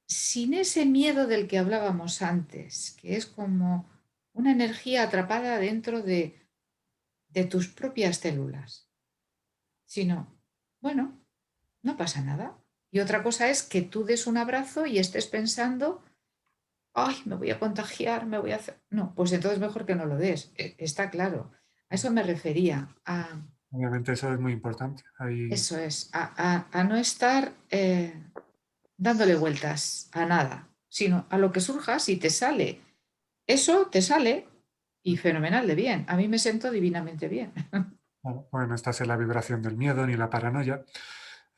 ese miedo del que hablábamos antes, que es como una energía atrapada dentro de tus propias células, sino, bueno, no pasa nada. Y otra cosa es que tú des un abrazo y estés pensando, ay, me voy a contagiar, me voy a hacer... No, pues entonces mejor que no lo des, está claro. A eso me refería, Obviamente eso es muy importante. eso es, a no estar dándole vueltas a nada, sino a lo que surja, si te sale. Eso te sale y fenomenal de bien. A mí me siento divinamente bien. Bueno, no estás en la vibración del miedo ni la paranoia.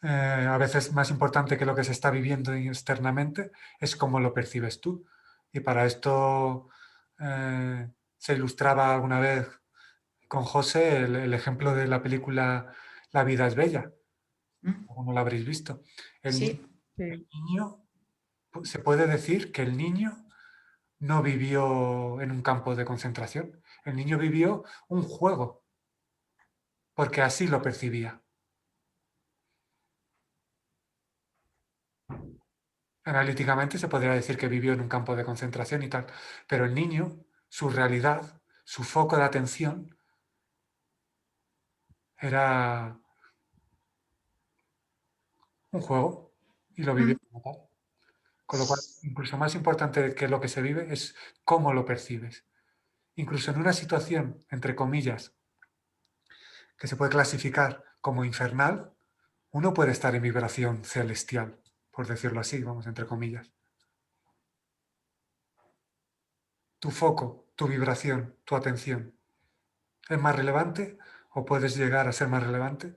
A veces más importante que lo que se está viviendo externamente es cómo lo percibes tú. Y para esto se ilustraba alguna vez con José el ejemplo de la película La vida es bella. ¿Mm? ¿Cómo lo habréis visto? El Sí, niño, se puede decir que el niño no vivió en un campo de concentración. El niño vivió un juego, porque así lo percibía. Analíticamente se podría decir que vivió en un campo de concentración y tal, pero el niño, su realidad, su foco de atención era un juego y lo vivió Mm. como tal. Con lo cual, incluso más importante que lo que se vive es cómo lo percibes. Incluso en una situación, entre comillas, que se puede clasificar como infernal, uno puede estar en vibración celestial, por decirlo así, vamos, entre comillas. Tu foco, tu vibración, tu atención es más relevante o puedes llegar a ser más relevante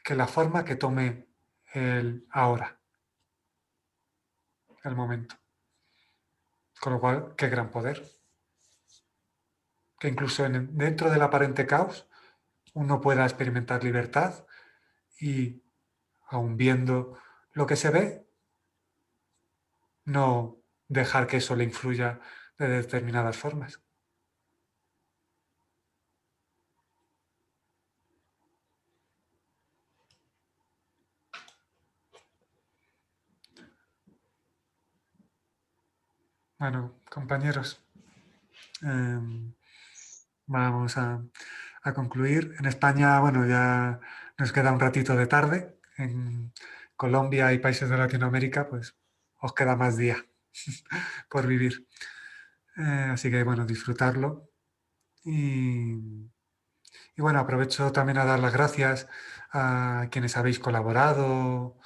que la forma que tome el ahora, el momento. Con lo cual, qué gran poder. Que incluso dentro del aparente caos uno pueda experimentar libertad y, aun viendo lo que se ve, no dejar que eso le influya de determinadas formas. Bueno, compañeros, vamos a a concluir. En España, bueno, ya nos queda un ratito de tarde. En Colombia y países de Latinoamérica, pues os queda más día por vivir. Así que, bueno, disfrutarlo. Y bueno, aprovecho también a dar las gracias a quienes habéis colaborado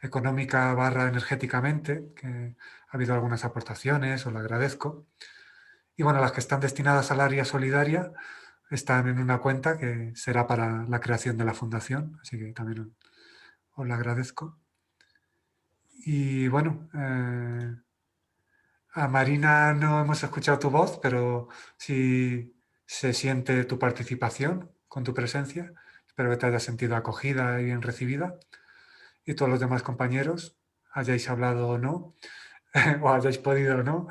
económica / energéticamente, que ha habido algunas aportaciones, os lo agradezco. Y bueno, las que están destinadas al área solidaria están en una cuenta que será para la creación de la fundación, así que también os lo agradezco. Y bueno, a Marina no hemos escuchado tu voz, pero sí se siente tu participación con tu presencia. Espero que te hayas sentido acogida y bien recibida. Y todos los demás compañeros, hayáis hablado o no, o hayáis podido o no,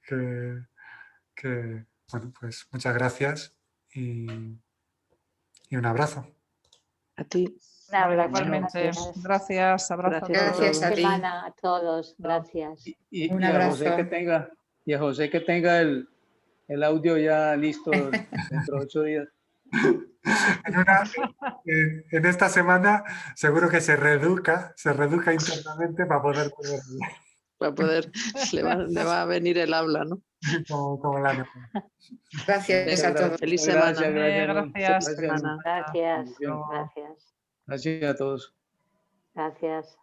que, bueno, pues muchas gracias y un abrazo. A ti. Un abrazo, Igualmente, gracias, abrazo Gracias a a todos. Gracias a Buena ti. semana a todos. Gracias. Un Y a José que abrazo. tenga, el audio ya listo dentro de 8 días. En esta semana seguro que se reeduca internamente para poder Para poder, le va a venir el habla, ¿no? como la nota. Gracias a todos. Feliz Gracias, semana. Gracias. Semana. Gracias. Bendición. Gracias. Gracias a todos. Gracias.